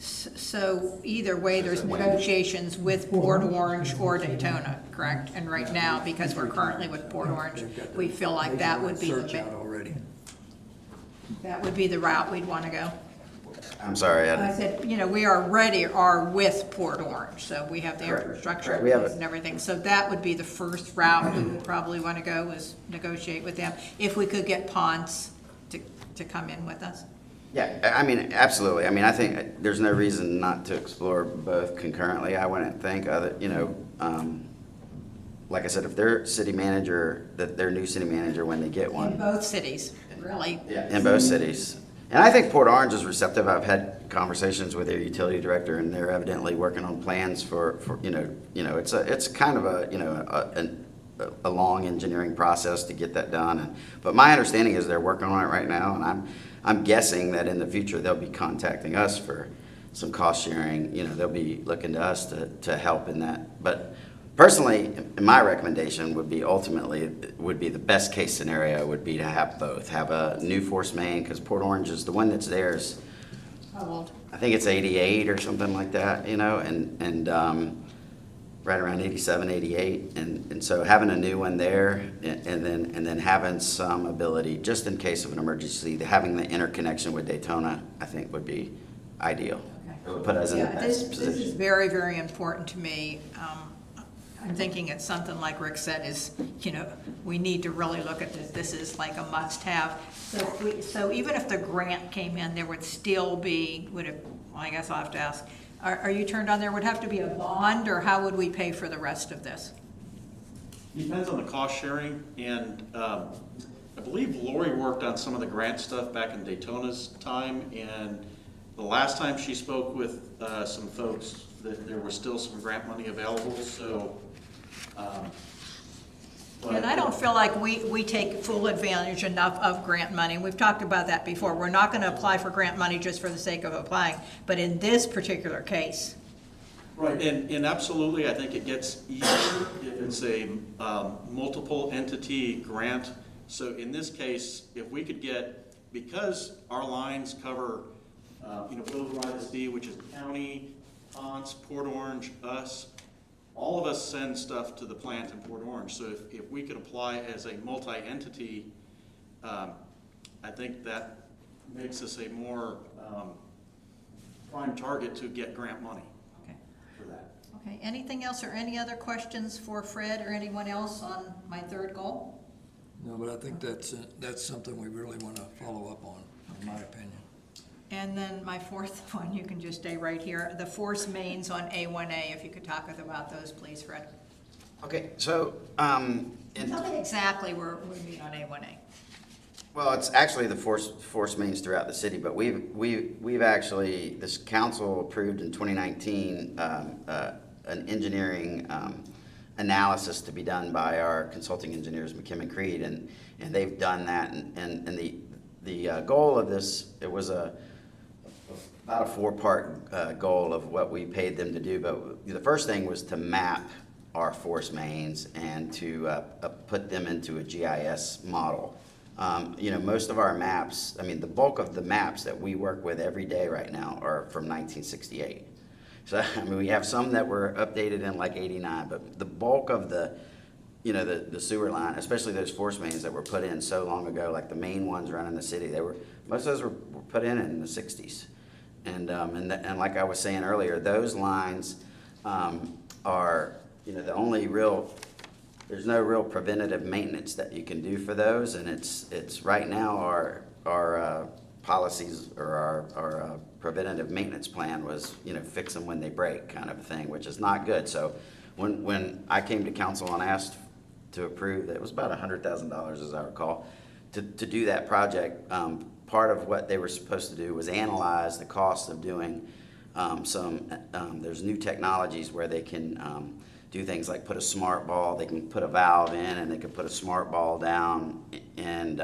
So either way, there's negotiations with Port Orange or Daytona, correct? And right now, because we're currently with Port Orange, we feel like that would be Search out already. the route we'd want to go. I'm sorry. I said, we are with Port Orange, so we have the infrastructure Correct. We have it. and everything. So that would be the first route we would probably want to go, is negotiate with them, if we could get Ponce to come in with us. Yeah, absolutely. I think there's no reason not to explore both concurrently. I wouldn't think like I said, if their city manager, their new city manager, when they get In one. both cities, really. Yeah, in both cities. And I think Port Orange is receptive. I've had conversations with their utility director, and they're evidently working on plans for it's kind of a long engineering process to get that done. But my understanding is they're working on it right now, and I'm guessing that in the future they'll be contacting us for some cost sharing. They'll be looking to us to help in that. But personally, my recommendation would be the best case scenario would be to have both. Have a new force main, because Port Orange is the one that's there is, How old? I think it's 88 or something like that, and right around 87, 88. And so having a new one there and then having some ability, just in case of an emergency, having the interconnection with Daytona, I think would be ideal. It would put us in the best This is position. very, very important to me. I'm thinking it's something like Rick said is, we need to really look at this. This is like a must-have. So even if the grant came in, there would still be, well, I guess I'll have to ask, are you turned on, there would have to be a bond, or how would we pay for the rest of this? Depends on the cost sharing, and I believe Lori worked on some of the grant stuff back in Daytona's time, and the last time she spoke with some folks, that there was still some grant money available, so. And I don't feel like we take full advantage enough of grant money. We've talked about that before. We're not going to apply for grant money just for the sake of applying, but in this particular case. Right, and absolutely, I think it gets easier if it's a multiple entity grant. So in this case, if we could get, because our lines cover, Village ISD, which is county, Ponce, Port Orange, us, all of us send stuff to the plant in Port Orange. So if we could apply as a multi-entity, I think that makes us a more prime target to get grant money. For that. Okay, anything else or any other questions for Fred or anyone else on my third goal? No, but I think that's something we really want to follow up on, in my opinion. And then my fourth one, you can just stay right here, the force mains on A1A, if you could talk about those, please, Fred. Okay, so, Tell me exactly where we meet on A1A. well, it's actually the force mains throughout the city, but we've actually, this council approved in 2019 an engineering analysis to be done by our consulting engineers, McKim & Creed, and they've done that. And the goal of this, it was about a 4-part goal of what we paid them to do. But the first thing was to map our force mains and to put them into a GIS model. Most of our maps, the bulk of the maps that we work with every day right now are from 1968. So, we have some that were updated in like 89, but the bulk of the sewer line, especially those force mains that were put in so long ago, like the main ones running the city, most of those were put in the 60s. And like I was saying earlier, those lines are, the only real, there's no real preventative maintenance that you can do for those, and it's right now our policies or our preventative maintenance plan was, fix them when they break kind of a thing, which is not good. So when I came to council and asked to approve, that it was about $100,000, as I recall, to do that project, part of what they were supposed to do was analyze the cost of doing there's new technologies where they can do things like put a smart ball, they can put a valve in, and they can put a smart ball down, and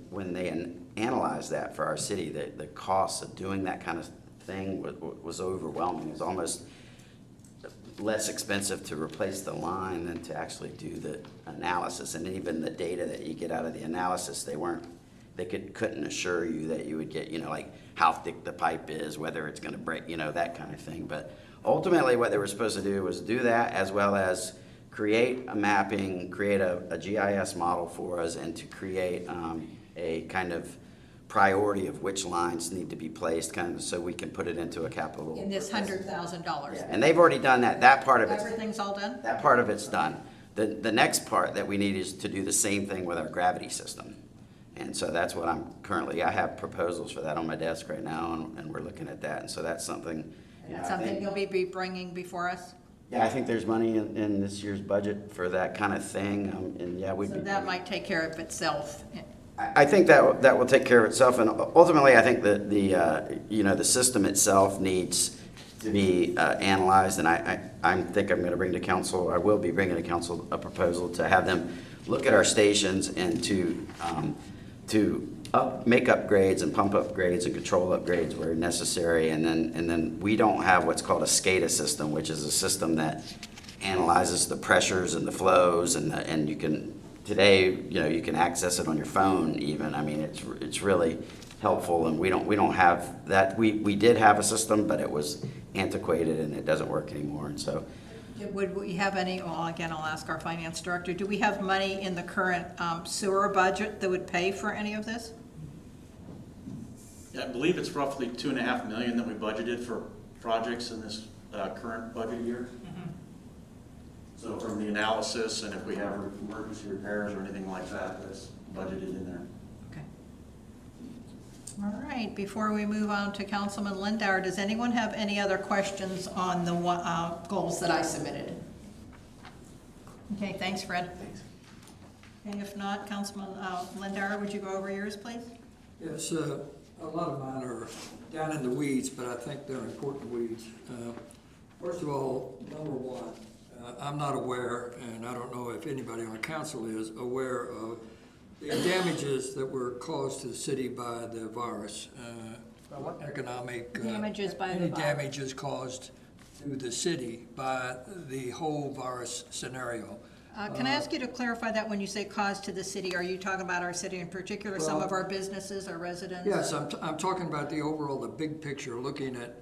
when they analyzed that for our city, the cost of doing that kind of thing was overwhelming. It was almost less expensive to replace the line than to actually do the analysis, and even the data that you get out of the analysis, they couldn't assure you that you would get, like how thick the pipe is, whether it's going to break, that kind of thing. But ultimately what they were supposed to do was do that, as well as create a mapping, create a GIS model for us, and to create a kind of priority of which lines need to be placed, kind of, so we can put it into a capital. In this $100,000. Yeah, and they've already done that. That part of it. Everything's all done? That part of it's done. The next part that we need is to do the same thing with our gravity system. And so that's what I have proposals for that on my desk right now, and we're looking at that. And so that's something. Something you'll be bringing before us? Yeah, I think there's money in this year's budget for that kind of thing, and yeah, So that might take care of itself. I think that will take care of itself, and ultimately, I think that the system itself needs to be analyzed, and I think I'm going to bring to council. I will be bringing to council a proposal to have them look at our stations and to make upgrades and pump upgrades and control upgrades where necessary, and then we don't have what's called a SCADA system, which is a system that analyzes the pressures and the flows, and you can today, you can access it on your phone even. It's really helpful, and we don't have that. We did have a system, but it was antiquated and it doesn't work anymore, and so. Would we have any, well, again, I'll ask our finance director, do we have money in the current sewer budget that would pay for any of this? Yeah, I believe it's roughly $2.5 million that we budgeted for projects in this current budget year. from the analysis, and if we have emergency repairs or anything like that, that's budgeted in there. Okay. All right, before we move on to Councilman Lindauer, does anyone have any other questions on the goals that I submitted? Okay, thanks, Fred. Thanks. And if not, Councilman Lindauer, would you go over yours, please? Yes, a lot of mine are down in the weeds, but I think they're important weeds. First of all, number one, I'm not aware, and I don't know if anybody on council is aware of the damages that were caused to the city by the virus. Economic. Damages by the any virus. damages caused to the city by the whole virus scenario. Can I ask you to clarify that when you say cause to the city? Are you talking about our city in particular, some of our businesses, our residents? Yes, I'm talking about the overall, the big picture, looking at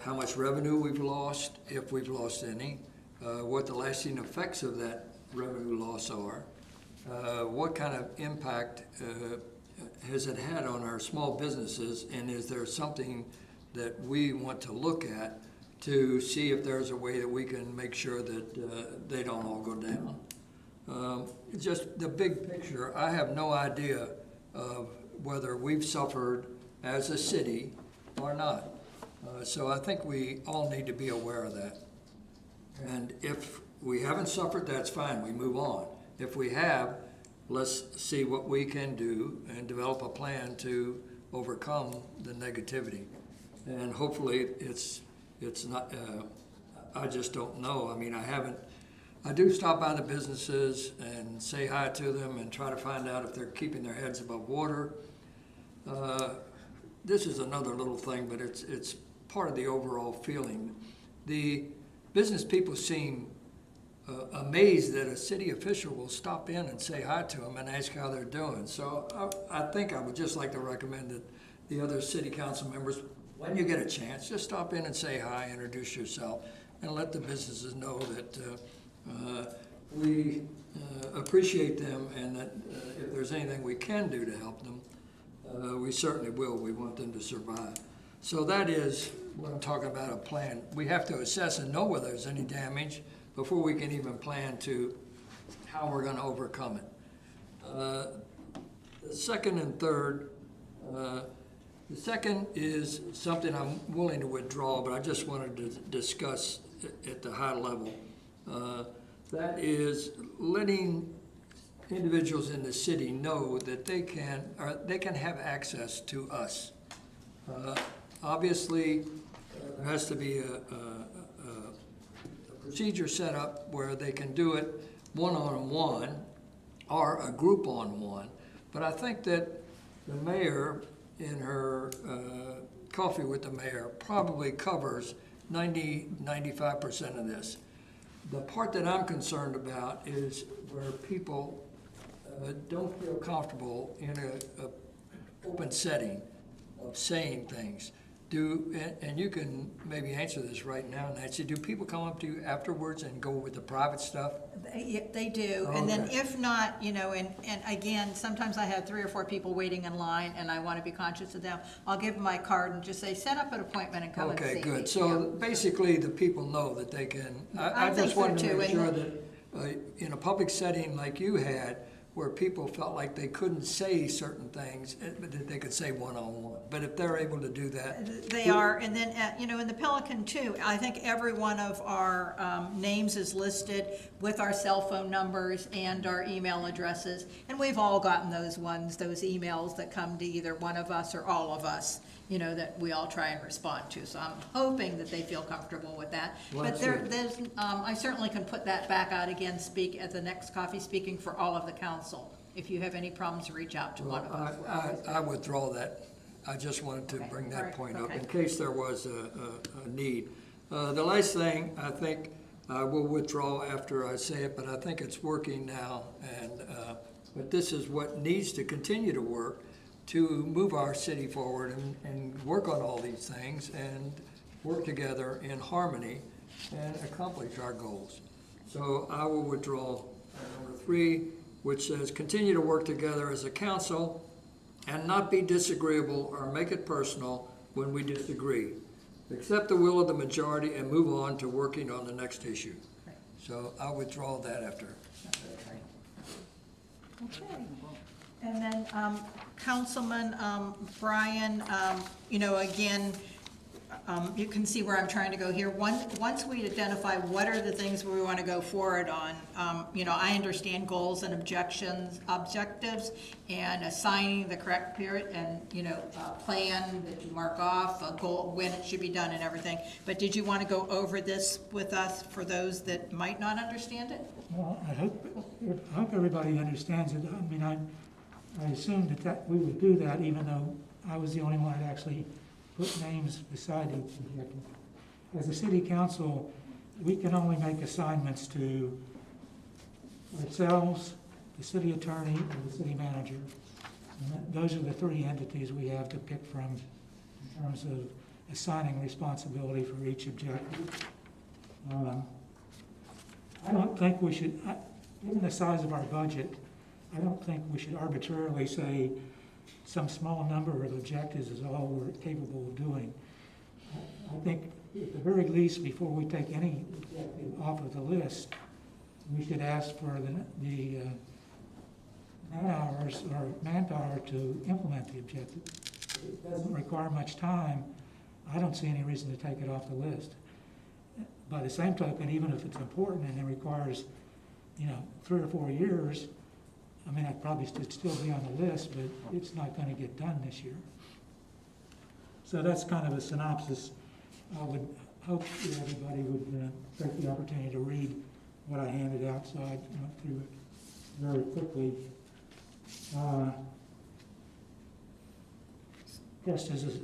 how much revenue we've lost, if we've lost any, what the lasting effects of that revenue loss are, what kind of impact has it had on our small businesses, and is there something that we want to look at to see if there's a way that we can make sure that they don't all go down. Just the big picture, I have no idea of whether we've suffered as a city or not. So I think we all need to be aware of that. And if we haven't suffered, that's fine, we move on. If we have, let's see what we can do and develop a plan to overcome the negativity. And hopefully it's not, I just don't know. I mean, I do stop by the businesses and say hi to them and try to find out if they're keeping their heads above water. This is another little thing, but it's part of the overall feeling. The business people seem amazed that a city official will stop in and say hi to them and ask how they're doing. So I think I would just like to recommend that the other city council members, when you get a chance, just stop in and say hi, introduce yourself, and let the businesses know that we appreciate them, and that if there's anything we can do to help them, we certainly will. We want them to survive. So that is what I'm talking about, a plan. We have to assess and know whether there's any damage before we can even plan to how we're going to overcome it. The second and third, the second is something I'm willing to withdraw, but I just wanted to discuss at the high level. That is letting individuals in the city know that they can have access to us. Obviously, there has to be a procedure set up where they can do it one-on-one or a group-on-one. But I think that the mayor, in her coffee with the mayor, probably covers 95% of this. The part that I'm concerned about is where people don't feel comfortable in a open setting of saying things. And you can maybe answer this right now, Nancy, do people come up to you afterwards and go with the private stuff? They do, and then if not, and again, sometimes I have 3 or 4 people waiting in line, and I want to be conscious of them. I'll give them my card and just say, set up an appointment and come and see me. Okay, good. So basically, the people know that they can. I just wanted to make sure that in a public setting like you had, where people felt like they couldn't say certain things, but that they could say one-on-one. But if they're able to do that. They are, and then, in the Pelican too, I think every one of our names is listed with our cell phone numbers and our email addresses. And we've all gotten those emails that come to either one of us or all of us, that we all try and respond to. So I'm hoping that they feel comfortable with that. Well, but there's, I certainly can put that back out again, speak at the next coffee, speaking for all of the council. If you have any problems, reach out to one of us. I withdraw that. I just wanted to bring that point up in case there was a need. The last thing, I think I will withdraw after I say it, but I think it's working now. But this is what needs to continue to work to move our city forward and work on all these things and work together in harmony and accomplish our goals. So I will withdraw number 3, which says continue to work together as a council and not be disagreeable or make it personal when we disagree. Accept the will of the majority and move on to working on the next issue. So I'll withdraw that after. Okay. And then, Councilman, Brian, you know, again, you can see where I'm trying to go here. Once we identify what are the things we want to go forward on, you know, I understand goals and objectives, and assigning the correct period and, you know, plan that you mark off, a goal, when it should be done and everything. But did you want to go over this with us for those that might not understand it? Well, I hope everybody understands it. I mean, I assumed that we would do that, even though I was the only one that actually put names beside each objective. As a city council, we can only make assignments to ourselves, the city attorney, or the city manager. And those are the three entities we have to pick from in terms of assigning responsibility for each objective. I don't think we should, given the size of our budget, I don't think we should arbitrarily say some small number of objectives is all we're capable of doing. I think at the very least, before we take any objective off of the list, we should ask for the man-hours or manpower to implement the objective. If it doesn't require much time, I don't see any reason to take it off the list. By the same token, even if it's important and it requires, you know, 3 or 4 years, I mean, I'd probably still be on the list, but it's not going to get done this year. So that's kind of a synopsis. I would hope that everybody would take the opportunity to read what I handed out, so I went through it very quickly. Just as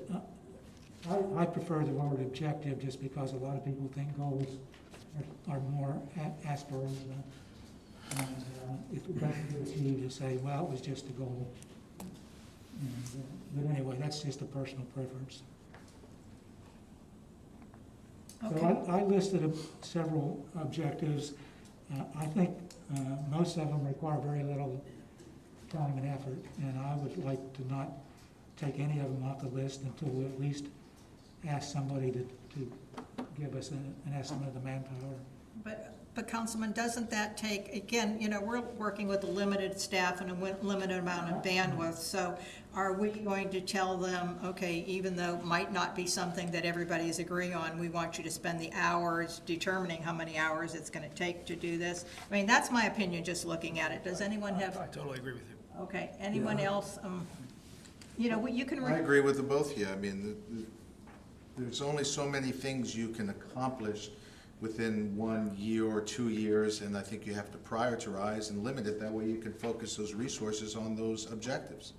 I prefer the word objective just because a lot of people think goals are more aspirational. And if it doesn't get achieved, to say, well, it was just a goal. And, but anyway, that's just a personal preference. Okay. So I listed several objectives. I think most of them require very little time and effort, and I would like to not take any of them off the list until we at least ask somebody to give us an estimate of the manpower. But Councilman, doesn't that take, again, you know, we're working with a limited staff and a limited amount of bandwidth, so are we going to tell them, okay, even though it might not be something that everybody is agreeing on, we want you to spend the hours determining how many hours it's going to take to do this? I mean, that's my opinion, just looking at it. Does anyone have? I totally agree with you. Okay, anyone else? You know, you can. I agree with the both of you. I mean, there's only so many things you can accomplish within 1 year or 2 years, and I think you have to prioritize and limit it. That way you can focus those resources on those objectives.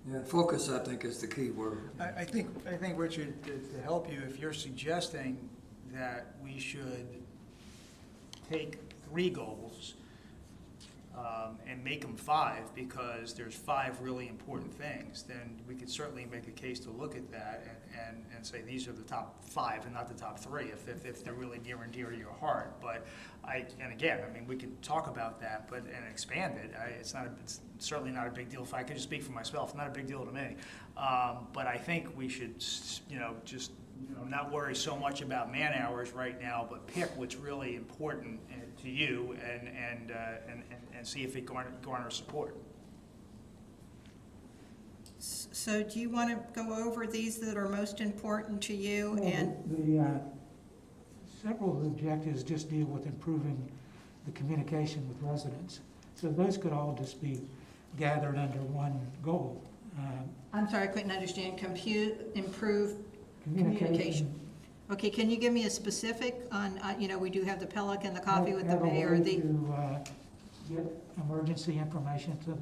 Yeah, focus, I think, is the key word. I think, Richard, to help you, if you're suggesting that we should take 3 goals and make them 5 because there's 5 really important things, then we could certainly make a case to look at that and say these are the top 5 and not the top 3 if they're really near and dear to your heart. But and again, I mean, we could talk about that, but and expand it. It's certainly not a big deal. If I could just speak for myself, not a big deal to me. But I think we should, you know, just not worry so much about man hours right now, but pick what's really important to you and see if it garners support. So do you want to go over these that are most important to you? Well, And several of the objectives just deal with improving the communication with residents. So those could all just be gathered under one goal. I'm sorry, I couldn't understand. Improve communication. Okay, can you give me a specific on, you know, we do have the Pelican, the coffee with the mayor, the. To get emergency information to a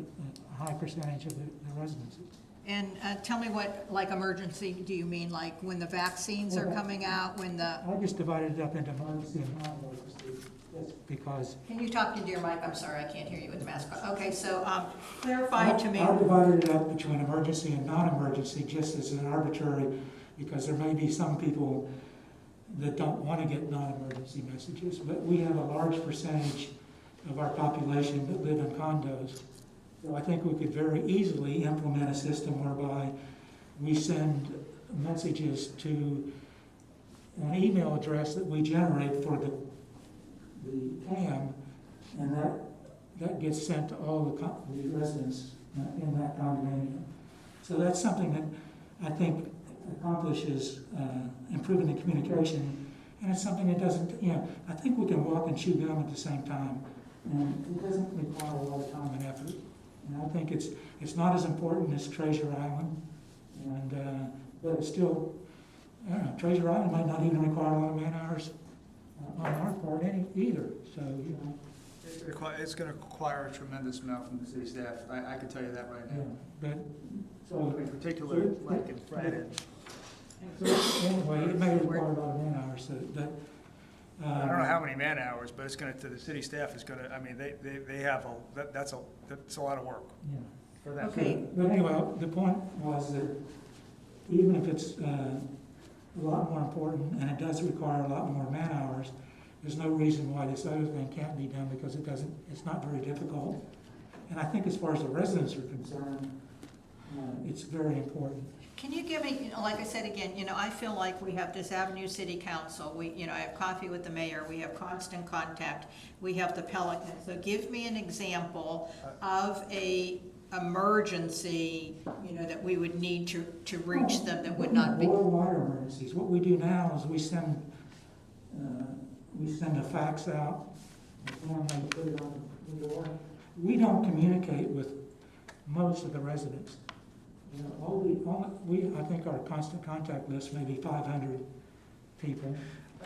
high percentage of the residences. And tell me what, like, emergency do you mean? Like when the vaccines are coming out, when the. I just divided it up into emergency and non-emergency, just because. Can you talk into your mic? I'm sorry, I can't hear you with the mask on. Okay, so clarify to me. I divided it up between emergency and non-emergency just as an arbitrary, because there may be some people that don't want to get non-emergency messages, but we have a large percentage of our population that live in condos. So I think we could very easily implement a system whereby we send messages to an email address that we generate for the and that gets sent to all the residents in that condominium. So that's something that I think accomplishes improving the communication, and it's something that doesn't, I think we can walk and chew gum at the same time, and it doesn't require a lot of time and effort. And I think it's not as important as Treasure Island, but it's still, I don't know, Treasure Island might not even require a lot of man hours on our part either, so, It's gonna require a tremendous amount from the city staff, I can tell you that right now. but, so. In particular, like in Fred and. So anyway, it may require a lot of man hours, but. I don't know how many man hours, but it's gonna, to the city staff is gonna, I mean, they have that's a lot of work Yeah. for them. Okay. But anyway, the point was that even if it's a lot more important and it does require a lot more man hours, there's no reason why this other thing can't be done because it's not very difficult. And I think as far as the residents are concerned, it's very important. Can you give me, like I said again, I feel like we have this Avenue City Council, I have coffee with the mayor, we have constant contact, we have the Pelican. So give me an example of a emergency, that we would need to reach them that would not be. Boil water emergencies. What we do now is we send a fax out, and they put it on the door. We don't communicate with most of the residents. I think our constant contact list may be 500 people.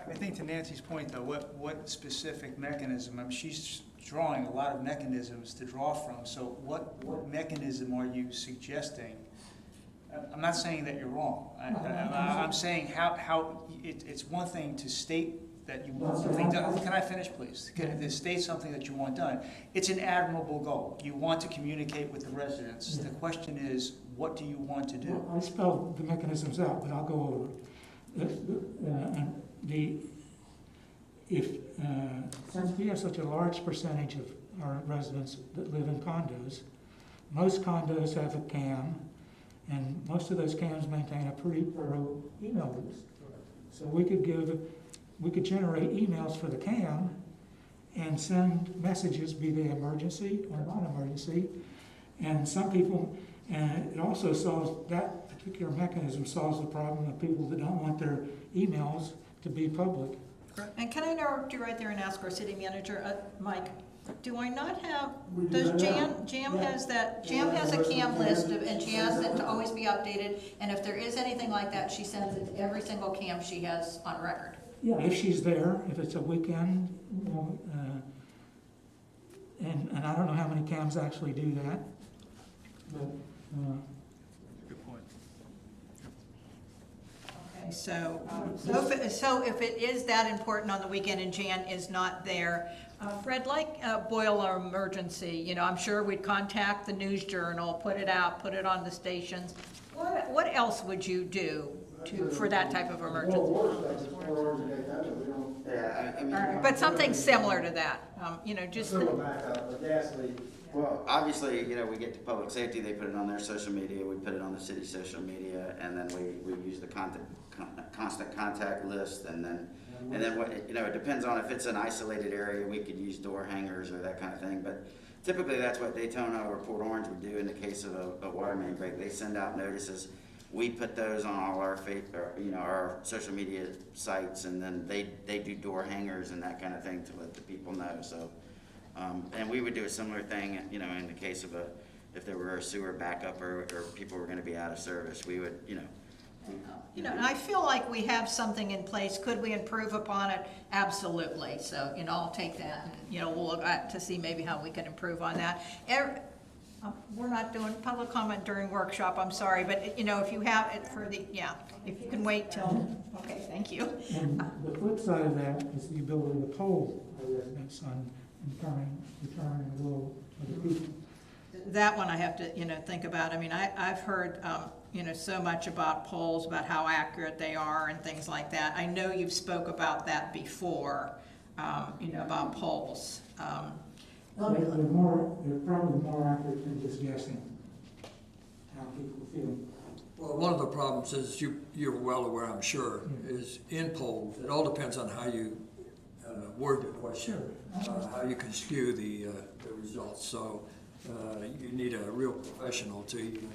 I think to Nancy's point though, what specific mechanism, she's drawing a lot of mechanisms to draw from, so what mechanism are you suggesting? I'm not saying that you're wrong. I'm saying how it's one thing to state that you want something done. Can I finish, please? To state something that you want done. It's an admirable goal. You want to communicate with the residents. The question is, what do you want to do? Well, I spelled the mechanisms out, but I'll go over it. Since we have such a large percentage of our residents that live in condos, most condos have a CAM, and most of those CAMs maintain a pretty thorough email list. So we could generate emails for the CAM and send messages, be they emergency or non-emergency, and some people, and it also solves, that particular mechanism solves the problem of people that don't want their emails to be public. And can I interrupt you right there and ask our city manager, Mike, do I not have, We do does that now. Jam has a CAM list and she asks it to always be updated, and if there is anything like that, she sends it to every single CAM she has on record. Yeah, if she's there, if it's a weekend, and I don't know how many CAMs actually do that, but, Good point. Okay, so if it is that important on the weekend and Jan is not there, Fred, like boiler emergency, I'm sure we'd contact the News Journal, put it out, put it on the stations. What else would you do for that type of emergency? Yeah, I mean. All right, but something similar to that, just. Well, obviously, we get to public safety, they put it on their social media, we put it on the city's social media, and then we use the constant contact list, and then what, it depends on if it's an isolated area, we could use door hangers or that kind of thing, but typically that's what Daytona or Port Orange would do in the case of a water main break. They send out notices. We put those on all our our social media sites, and then they do door hangers and that kind of thing to let the people know. So, and we would do a similar thing, in the case of if there were a sewer backup or people were going to be out of service, we would, And I feel like we have something in place. Could we improve upon it? Absolutely. So, I'll take that and, we'll look at to see maybe how we can improve on that. We're not doing public comment during workshop, I'm sorry, but, if you have it if you can wait till, okay, thank you. and the flip side of that is the ability to poll our residents on returning a little of the people. That one I have to, think about. I mean, I've heard, so much about polls, about how accurate they are and things like that. I know you've spoke about that before, about polls. They're probably more accurate than just guessing how people feel. Well, one of the problems is, you're well aware, I'm sure, is in polls, it all depends on how you word the question, how you can skew the results. So you need a real professional to even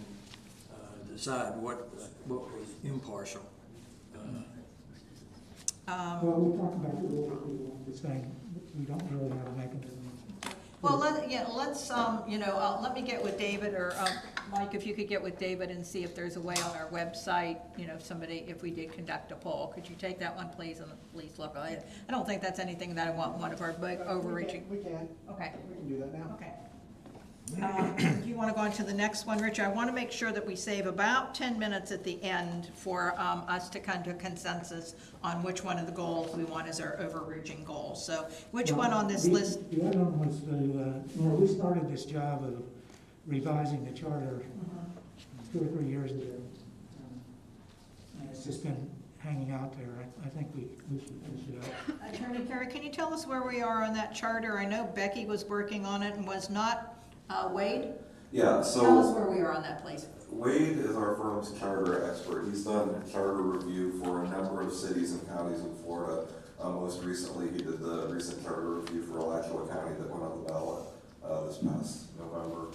decide what was impartial. Well, we talked about the rule, we're saying we don't really have a mechanism. Well, let's, let me get with David, or Mike, if you could get with David and see if there's a way on our website, if we did conduct a poll. Could you take that one, please, and please look. I don't think that's anything that I want one of our big overreaching. We can. Okay. We can do that now. Okay. Do you want to go on to the next one, Rich? I want to make sure that we save about 10 minutes at the end for us to come to a consensus on which one of the goals we want as our overreaching goal. So which one on this list? The other one was we started this job of revising the charter 2 or 3 years ago. And it's just been hanging out there. I think we should finish it up. Attorney Carey, can you tell us where we are on that charter? I know Becky was working on it and was not. Wade? Yeah, so. Tell us where we are on that, please. Wade is our firm's charter expert. He's done charter review for a number of cities and counties in Florida. Most recently, he did the recent charter review for Alachua County that went on the ballot this past November.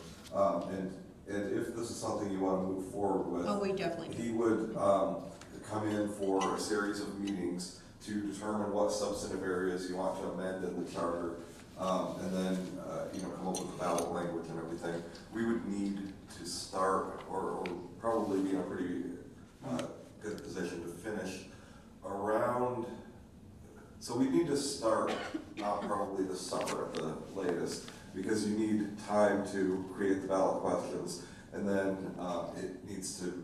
And if this is something you want to move forward with, oh, we definitely do. He would come in for a series of meetings to determine what substantive areas you want to amend in the charter. And then, come up with ballot language and everything. We would need to start, or probably be in a pretty good position to finish around, so we need to start probably this summer at the latest, because you need time to create the ballot questions, and then it needs to,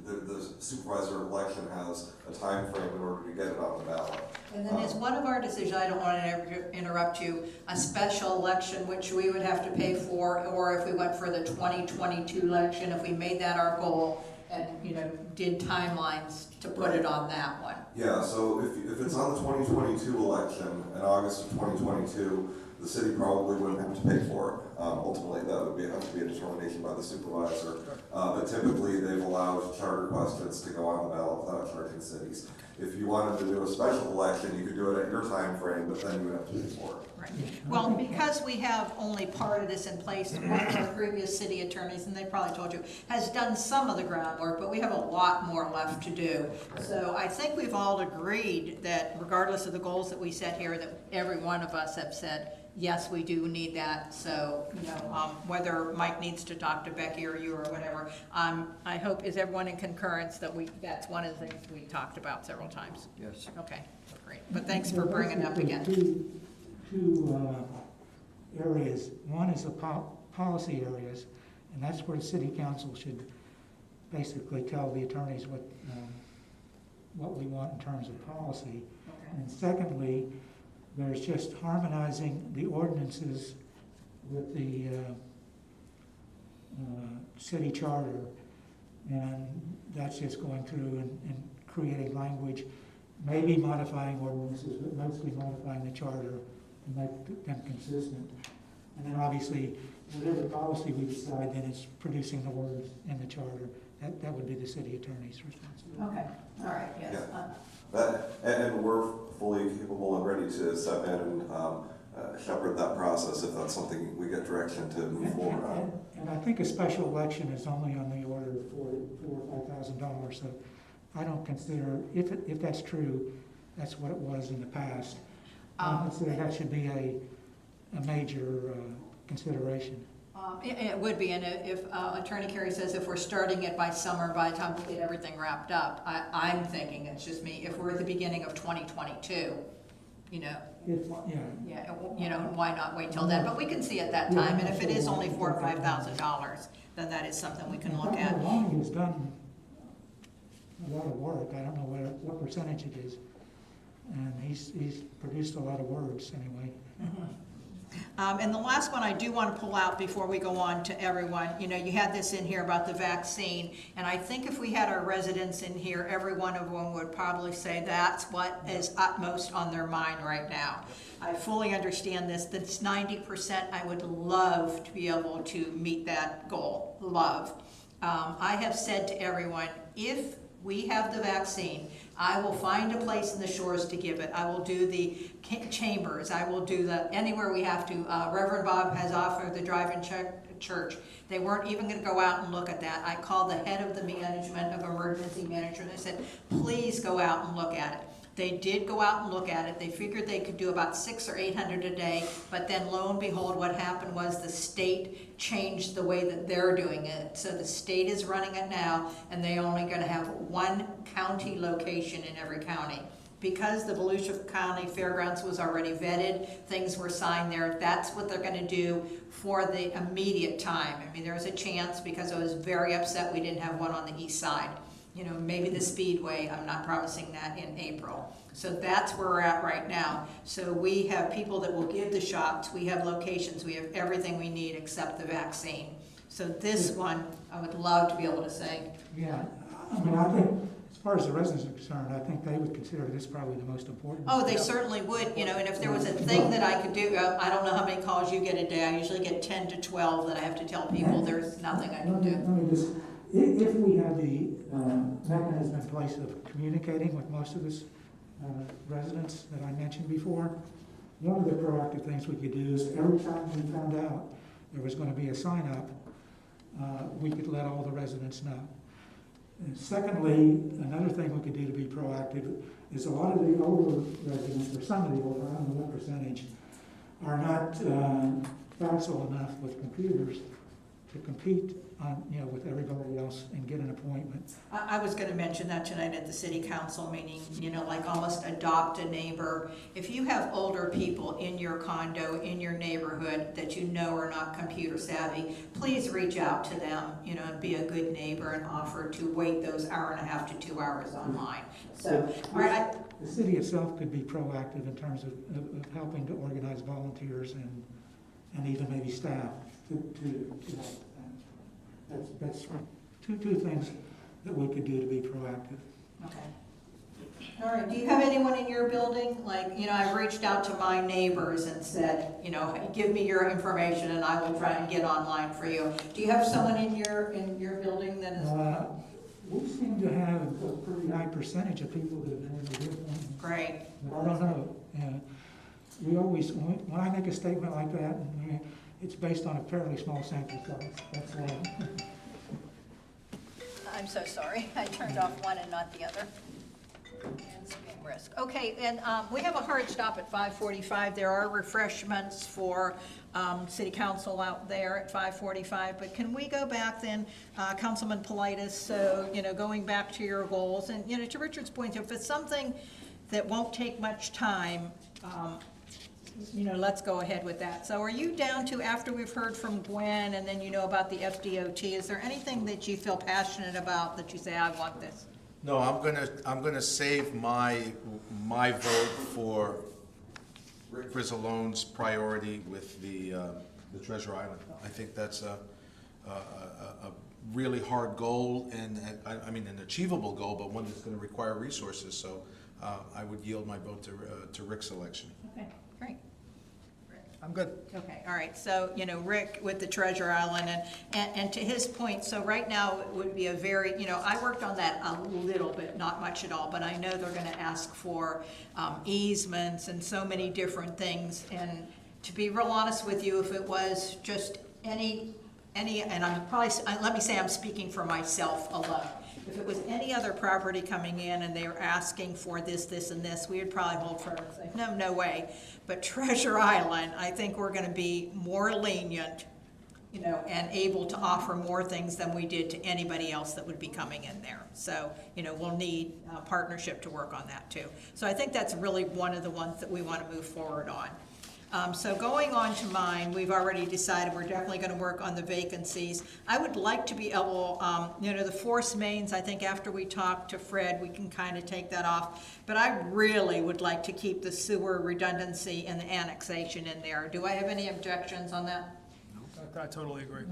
the supervisor election has a time frame in order to get it on the ballot. And then is one of our decisions, I don't want to interrupt you, a special election which we would have to pay for, or if we went for the 2022 election, if we made that our goal and, did timelines to put it on that one. Yeah, so if it's on the 2022 election in August of 2022, the city probably wouldn't have to pay for it. Ultimately, that would have to be a determination by the supervisor. But typically, they've allowed charter questions to go on the ballot without charging cities. If you wanted to do a special election, you could do it at your time frame, but then you would have to pay for it. Right. Well, because we have only part of this in place, one of our previous city attorneys, and they probably told you, has done some of the groundwork, but we have a lot more left to do. So I think we've all agreed that regardless of the goals that we set here, that every one of us have said, yes, we do need that. So, whether Mike needs to talk to Becky or you or whatever, I hope, is everyone in concurrence that that's one of the things we talked about several times? Yes. Okay, great. But thanks for bringing it up again. Two areas. One is the policy areas, and that's where the city council should basically tell the attorneys what we want in terms of policy. Okay. And secondly, there's just harmonizing the ordinances with the city charter, and that's just going through and creating language, maybe modifying ordinances, but mostly modifying the charter to make them consistent. And then obviously, whatever policy we decide, then it's producing the words in the charter. That would be the city attorney's responsibility. Okay, all right, yes. And we're fully capable and ready to step in and shepherd that process if that's something we get direction to move forward on. And I think a special election is only on the order of $4,000 or $5,000. So I don't consider, if that's true, that's what it was in the past. I don't consider that should be a major consideration. It would be, and if Attorney Carey says if we're starting it by summer, by the time we get everything wrapped up, I'm thinking, it's just me, if we're at the beginning of 2022, why not wait till then? But we can see at that time, and if it is only $4,000 or $5,000, then that is something we can look at. Lonnie has done a lot of work. I don't know what percentage it is, and he's produced a lot of words anyway. Mm-hmm. And the last one I do want to pull out before we go on to everyone, you had this in here about the vaccine, and I think if we had our residents in here, every one of them would probably say that's what is utmost on their mind right now. I fully understand this, that's 90%. I would love to be able to meet that goal, love. I have said to everyone, if we have the vaccine, I will find a place in the Shores to give it. I will do the chambers. I will do anywhere we have to. Reverend Bob has offered the drive-in church. They weren't even gonna go out and look at that. I called the head of the management of emergency management. I said, please go out and look at it. They did go out and look at it. They figured they could do about 600 or 800 a day, but then lo and behold, what happened was the state changed the way that they're doing it. So the state is running it now, and they're only gonna have one county location in every county. Because the Volusia County Fairgrounds was already vetted, things were signed there, that's what they're gonna do for the immediate time. I mean, there was a chance, because I was very upset we didn't have one on the east side. You know, maybe the Speedway, I'm not promising that in April. So that's where we're at right now. So we have people that will give the shots, we have locations, we have everything we need except the vaccine. So this one, I would love to be able to say. Yeah, I mean, I think, as far as the residents are concerned, I think they would consider this probably the most important. Oh, they certainly would, you know, and if there was a thing that I could do, I don't know how many calls you get a day, I usually get 10 to 12 that I have to tell people there's nothing I can do. Let me just, if we had the mechanism in place of communicating with most of the residents that I mentioned before, one of the proactive things we could do is every time we found out there was going to be a sign up, we could let all the residents know. And secondly, another thing we could do to be proactive is a lot of the older residents, or some of the older, I don't know what percentage, are not facile enough with computers to compete on, you know, with everybody else and get an appointment. I was gonna mention that tonight at the city council meeting, you know, like almost adopt a neighbor. If you have older people in your condo, in your neighborhood that you know are not computer savvy, please reach out to them, you know, and be a good neighbor and offer to wait those 1.5 to 2 hours online. So, all right. The city itself could be proactive in terms of helping to organize volunteers and even maybe staff to help. That's two things that we could do to be proactive. Okay. All right, do you have anyone in your building? Like, you know, I've reached out to my neighbors and said, you know, give me your information and I will try and get online for you. Do you have someone in your building that is? We seem to have a pretty high percentage of people that have been able to get one. Great. But I don't know. We always, when I make a statement like that, it's based on a fairly small sample size. That's all. I'm so sorry. I turned off one and not the other. And it's being risk. Okay, and we have a hard stop at 5:45. There are refreshments for city council out there at 5:45. But can we go back then, Councilman Politis? So, you know, going back to your goals, and, you know, to Richard's point, if it's something that won't take much time, you know, let's go ahead with that. So are you down to, after we've heard from Gwen and then you know about the FDOT, is there anything that you feel passionate about that you say, I want this? No, I'm gonna save my vote for Rick Frizzalone's priority with the Treasure Island. I think that's a really hard goal and I mean an achievable goal, but one that's gonna require resources. So I would yield my vote to Rick's selection. Okay, great. I'm good. Okay, all right, so, you know, Rick with the Treasure Island, and to his point, so right now it would be a very, you know, I worked on that a little bit, not much at all, but I know they're gonna ask for easements and so many different things, and to be real honest with you, if it was just any, and I'm probably, let me say I'm speaking for myself alone. If it was any other property coming in and they were asking for this, this, and this, we would probably hold firm and say, no, no way. But Treasure Island, I think we're gonna be more lenient, you know, and able to offer more things than we did to anybody else that would be coming in there. So, you know, we'll need a partnership to work on that too. So I think that's really one of the ones that we wanna move forward on. So going on to mine, we've already decided we're definitely going to work on the vacancies. I would like to be able, you know, the force mains, I think after we talk to Fred, we can kind of take that off. But I really would like to keep the sewer redundancy and the annexation in there. Do I have any objections on that? I totally agree.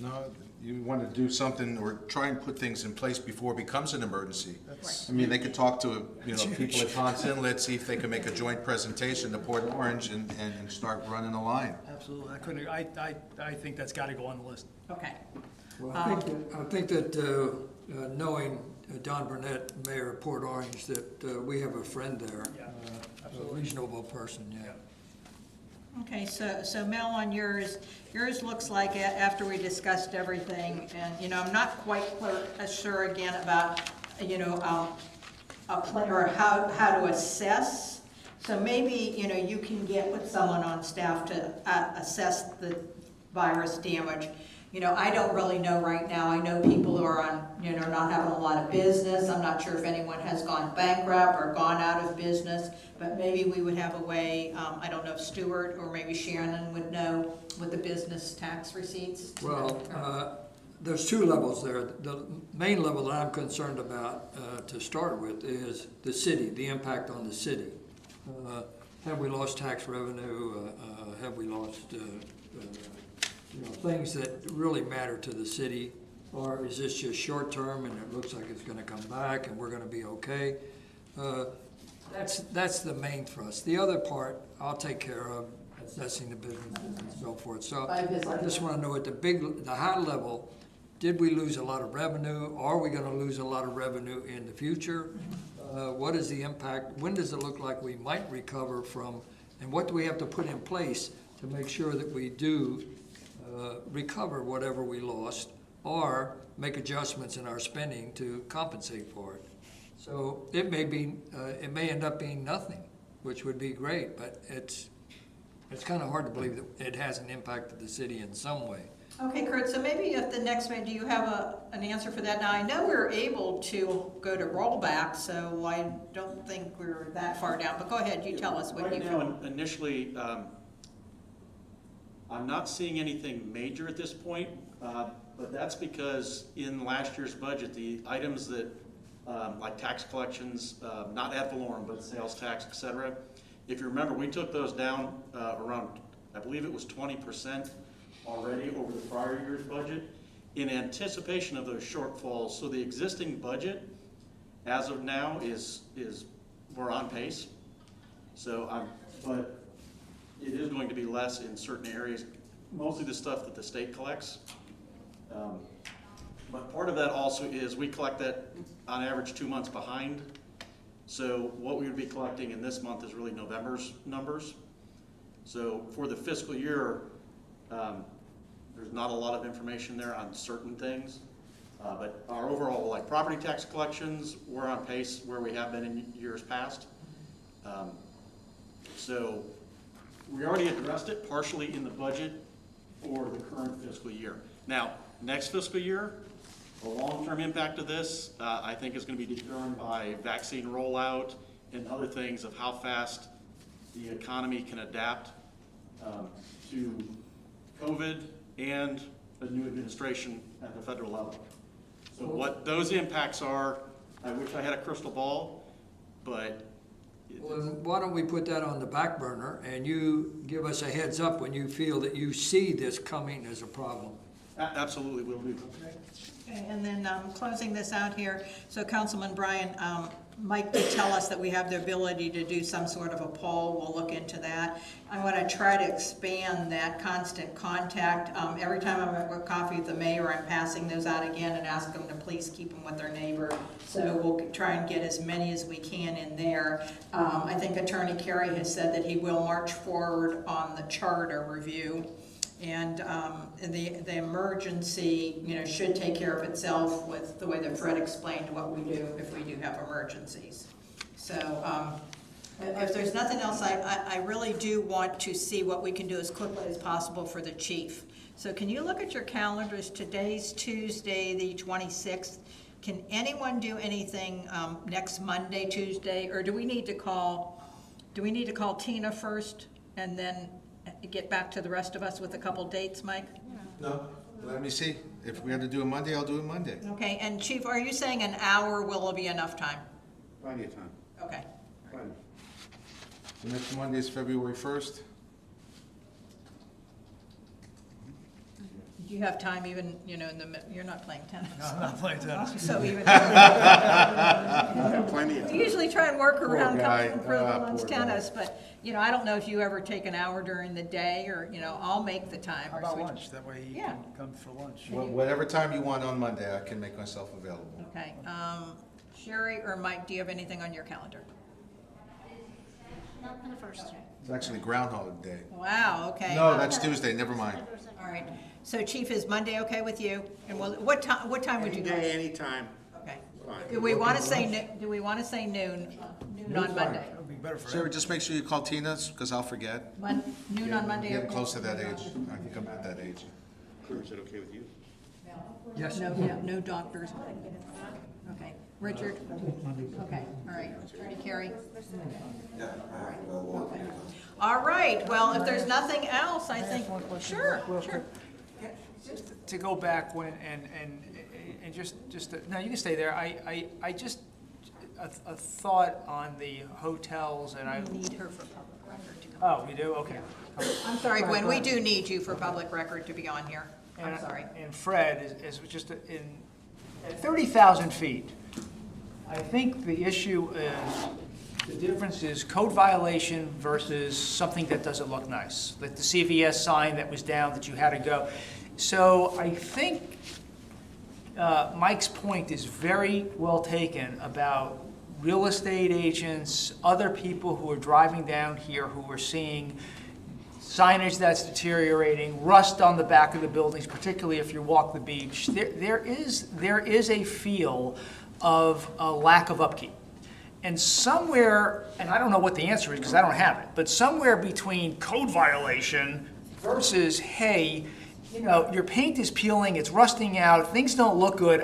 No, you want to do something or try and put things in place before it becomes an emergency. I mean, they could talk to, you know, people at Ponce Inlet, see if they can make a joint presentation to Port Orange and start running a line. Absolutely. I think that's got to go on the list. Okay. Well, I think that knowing Don Burnett, Mayor of Port Orange, that we have a friend there, a reasonable person, yeah. Okay, so Mel, on yours looks like after we discussed everything, and, I'm not quite sure again about, a plan or how to assess. So maybe, you can get with someone on staff to assess the virus damage. I don't really know right now. I know people who are on, not having a lot of business. I'm not sure if anyone has gone bankrupt or gone out of business, but maybe we would have a way, I don't know if Stuart or maybe Shannon would know with the business tax receipts. Well, there's two levels there. The main level that I'm concerned about to start with is the city, the impact on the city. Have we lost tax revenue? Have we lost things that really matter to the city? Or is this just short term and it looks like it's going to come back and we're going to be okay? That's the main thrust. The other part I'll take care of, assessing the business and so forth. So I just want to know at the high level, did we lose a lot of revenue? Are we going to lose a lot of revenue in the future? What is the impact? When does it look like we might recover from? And what do we have to put in place to make sure that we do recover whatever we lost, or make adjustments in our spending to compensate for it? So it may end up being nothing, which would be great, but it's kind of hard to believe that it hasn't impacted the city in some way. Okay, Kurt, so maybe at the next meeting, do you have an answer for that? Now, I know we're able to go to rollback, so I don't think we're that far down, but go ahead, you tell us what you feel. Right now, initially, I'm not seeing anything major at this point, but that's because in last year's budget, the items that, like tax collections, not ad valorem, but sales tax, et cetera, if you remember, we took those down around, I believe it was 20% already over the prior year's budget in anticipation of those shortfalls. So the existing budget, as of now, is we're on pace. So but it is going to be less in certain areas, mostly the stuff that the state collects. But part of that also is we collect that on average 2 months behind. So what we would be collecting in this month is really November's numbers. So for the fiscal year, there's not a lot of information there on certain things. But our overall, like property tax collections, we're on pace where we have been in years past. So we already addressed it partially in the budget for the current fiscal year. Now, next fiscal year, the long-term impact of this, I think is going to be determined by vaccine rollout and other things of how fast the economy can adapt to COVID and a new administration at the federal level. So what those impacts are, I wish I had a crystal ball, but Well, why don't we put that on the back burner and you give us a heads up when you feel that you see this coming as a problem? Absolutely will do. Okay, and then closing this out here, so Councilman Bryan, Mike did tell us that we have the ability to do some sort of a poll. We'll look into that. I want to try to expand that constant contact. Every time I'm at coffee with the mayor, I'm passing those out again and ask them to please keep them with their neighbor. So we'll try and get as many as we can in there. I think Attorney Carey has said that he will march forward on the charter review. And the emergency, should take care of itself with the way that Fred explained what we do if we do have emergencies. So if there's nothing else, I really do want to see what we can do as quickly as possible for the chief. So can you look at your calendars? Today's Tuesday, the 26th. Can anyone do anything next Monday, Tuesday, or do we need to call Tina first and then get back to the rest of us with a couple dates, Mike? No, let me see. If we have to do it Monday, I'll do it Monday. Okay, and Chief, are you saying an hour will be enough time? Plenty of time. Okay. Plenty. The next Monday is February 1st. you have time even, in you're not playing tennis? No, I'm not playing tennis. So even. Plenty of We usually try and work around guy. Councilman Frizzle's Poor guy. tennis, but, I don't know if you ever take an hour during the day, or, I'll make the time. How or about switch- lunch? That way he Yeah. can come for lunch. Whatever time you want on Monday, I can make myself available. Okay, Sherry or Mike, do you have anything on your calendar? Not for the first. It's actually Groundhog Day. Wow, okay. No, that's Tuesday, never mind. All right, so Chief, is Monday okay with you? And what time would you Any go? day, anytime. Okay. Fine. Do we want to say, noon on Monday? That would be better for Sarah, him. just make sure you call Tina's, because I'll forget. Noon on Monday? Getting okay? close to that age. I think I'm at that age. Is it okay with you? Yes. No doctors. Okay, Richard? Okay, all right, Attorney Carey? Yeah, well, All right, well, if there's nothing else, I think, sure. Just to go back when, and just, no, you can stay there. I just, a thought on the hotels, and I, We need her for public record to come. oh, you do? Okay. I'm sorry, Gwen, we do need you for public record to be on here. I'm And- sorry. And Fred is just at 30,000 feet, I think the issue is, the difference is code violation versus something that doesn't look nice, like the CVS sign that was down that you had to go. So I think Mike's point is very well taken about real estate agents, other people who are driving down here who are seeing signage that's deteriorating, rust on the back of the buildings, particularly if you walk the beach. There is a feel of a lack of upkeep. And somewhere, and I don't know what the answer is because I don't have it, but somewhere between code violation versus, hey, your paint is peeling, it's rusting out, things don't look good.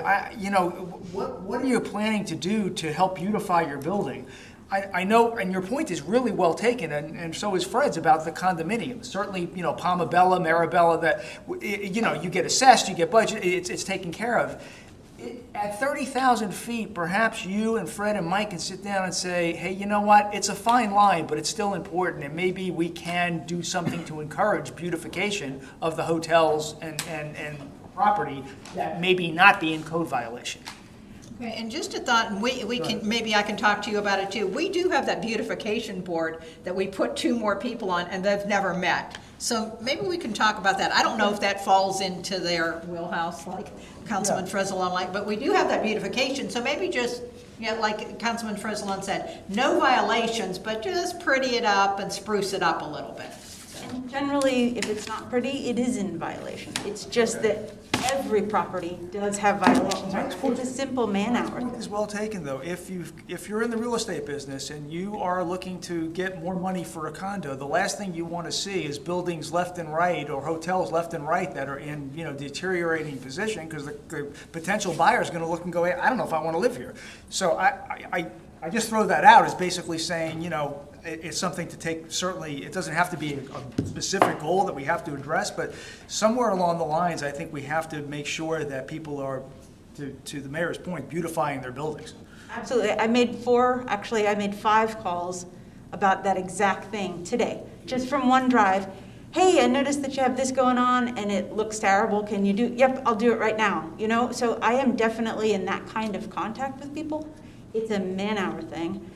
What are you planning to do to help beautify your building? I know, and your point is really well taken, and so is Fred's about the condominiums. Certainly, Palmabella, Marabella, that, you get assessed, you get budget, it's taken care of. At 30,000 feet, perhaps you and Fred and Mike can sit down and say, hey, you know what, it's a fine line, but it's still important, and maybe we can do something to encourage beautification of the hotels and property that maybe not be in code violation. Okay, and just a thought, and we can, maybe I can talk to you about it too. We do have that beautification board that we put 2 more people on, and they've never met. So maybe we can talk about that. I don't know if that falls into their wheelhouse, like Councilman Frizzleon, like, but we do have that beautification, so maybe just, like Councilman Frizzleon said, no violations, but just pretty it up and spruce it up a little bit. And generally, if it's not pretty, it is in violation. It's just that every property does have violations. It's a simple man-hour. Point is well taken, though. If you're in the real estate business and you are looking to get more money for a condo, the last thing you want to see is buildings left and right or hotels left and right that are in, deteriorating position, because the potential buyer is going to look and go, hey, I don't know if I want to live here. So I just throw that out as basically saying, it's something to take. Certainly, it doesn't have to be a specific goal that we have to address, but somewhere along the lines, I think we have to make sure that people are, to the mayor's point, beautifying their buildings. Absolutely. I made 5 calls about that exact thing today, just from one drive. Hey, I noticed that you have this going on and it looks terrible. Can you do? Yep, I'll do it right now. So I am definitely in that kind of contact with people. It's a man-hour thing.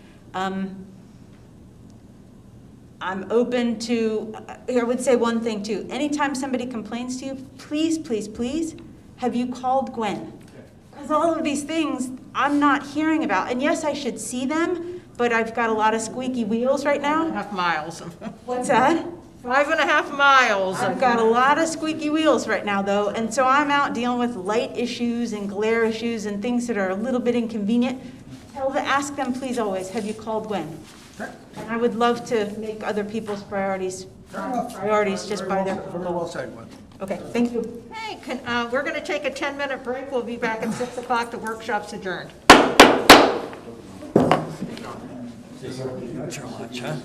I'm open to, I would say one thing too. Anytime somebody complains to you, please, please, please, have you called Gwen? Because all of these things I'm not hearing about. And yes, I should see them, but I've got a lot of squeaky wheels right now. 5.5 miles. What's that? 5.5 miles. I've got a lot of squeaky wheels right now, though, and so I'm out dealing with light issues and glare issues and things that are a little bit inconvenient. Ask them, please, always, have you called Gwen? And I would love to make other people's priorities just by their. Very well said, Gwen. Okay, thank you. Hey, we're going to take a 10-minute break. We'll be back at 6 o'clock. The workshop's adjourned. Not your lunch, huh?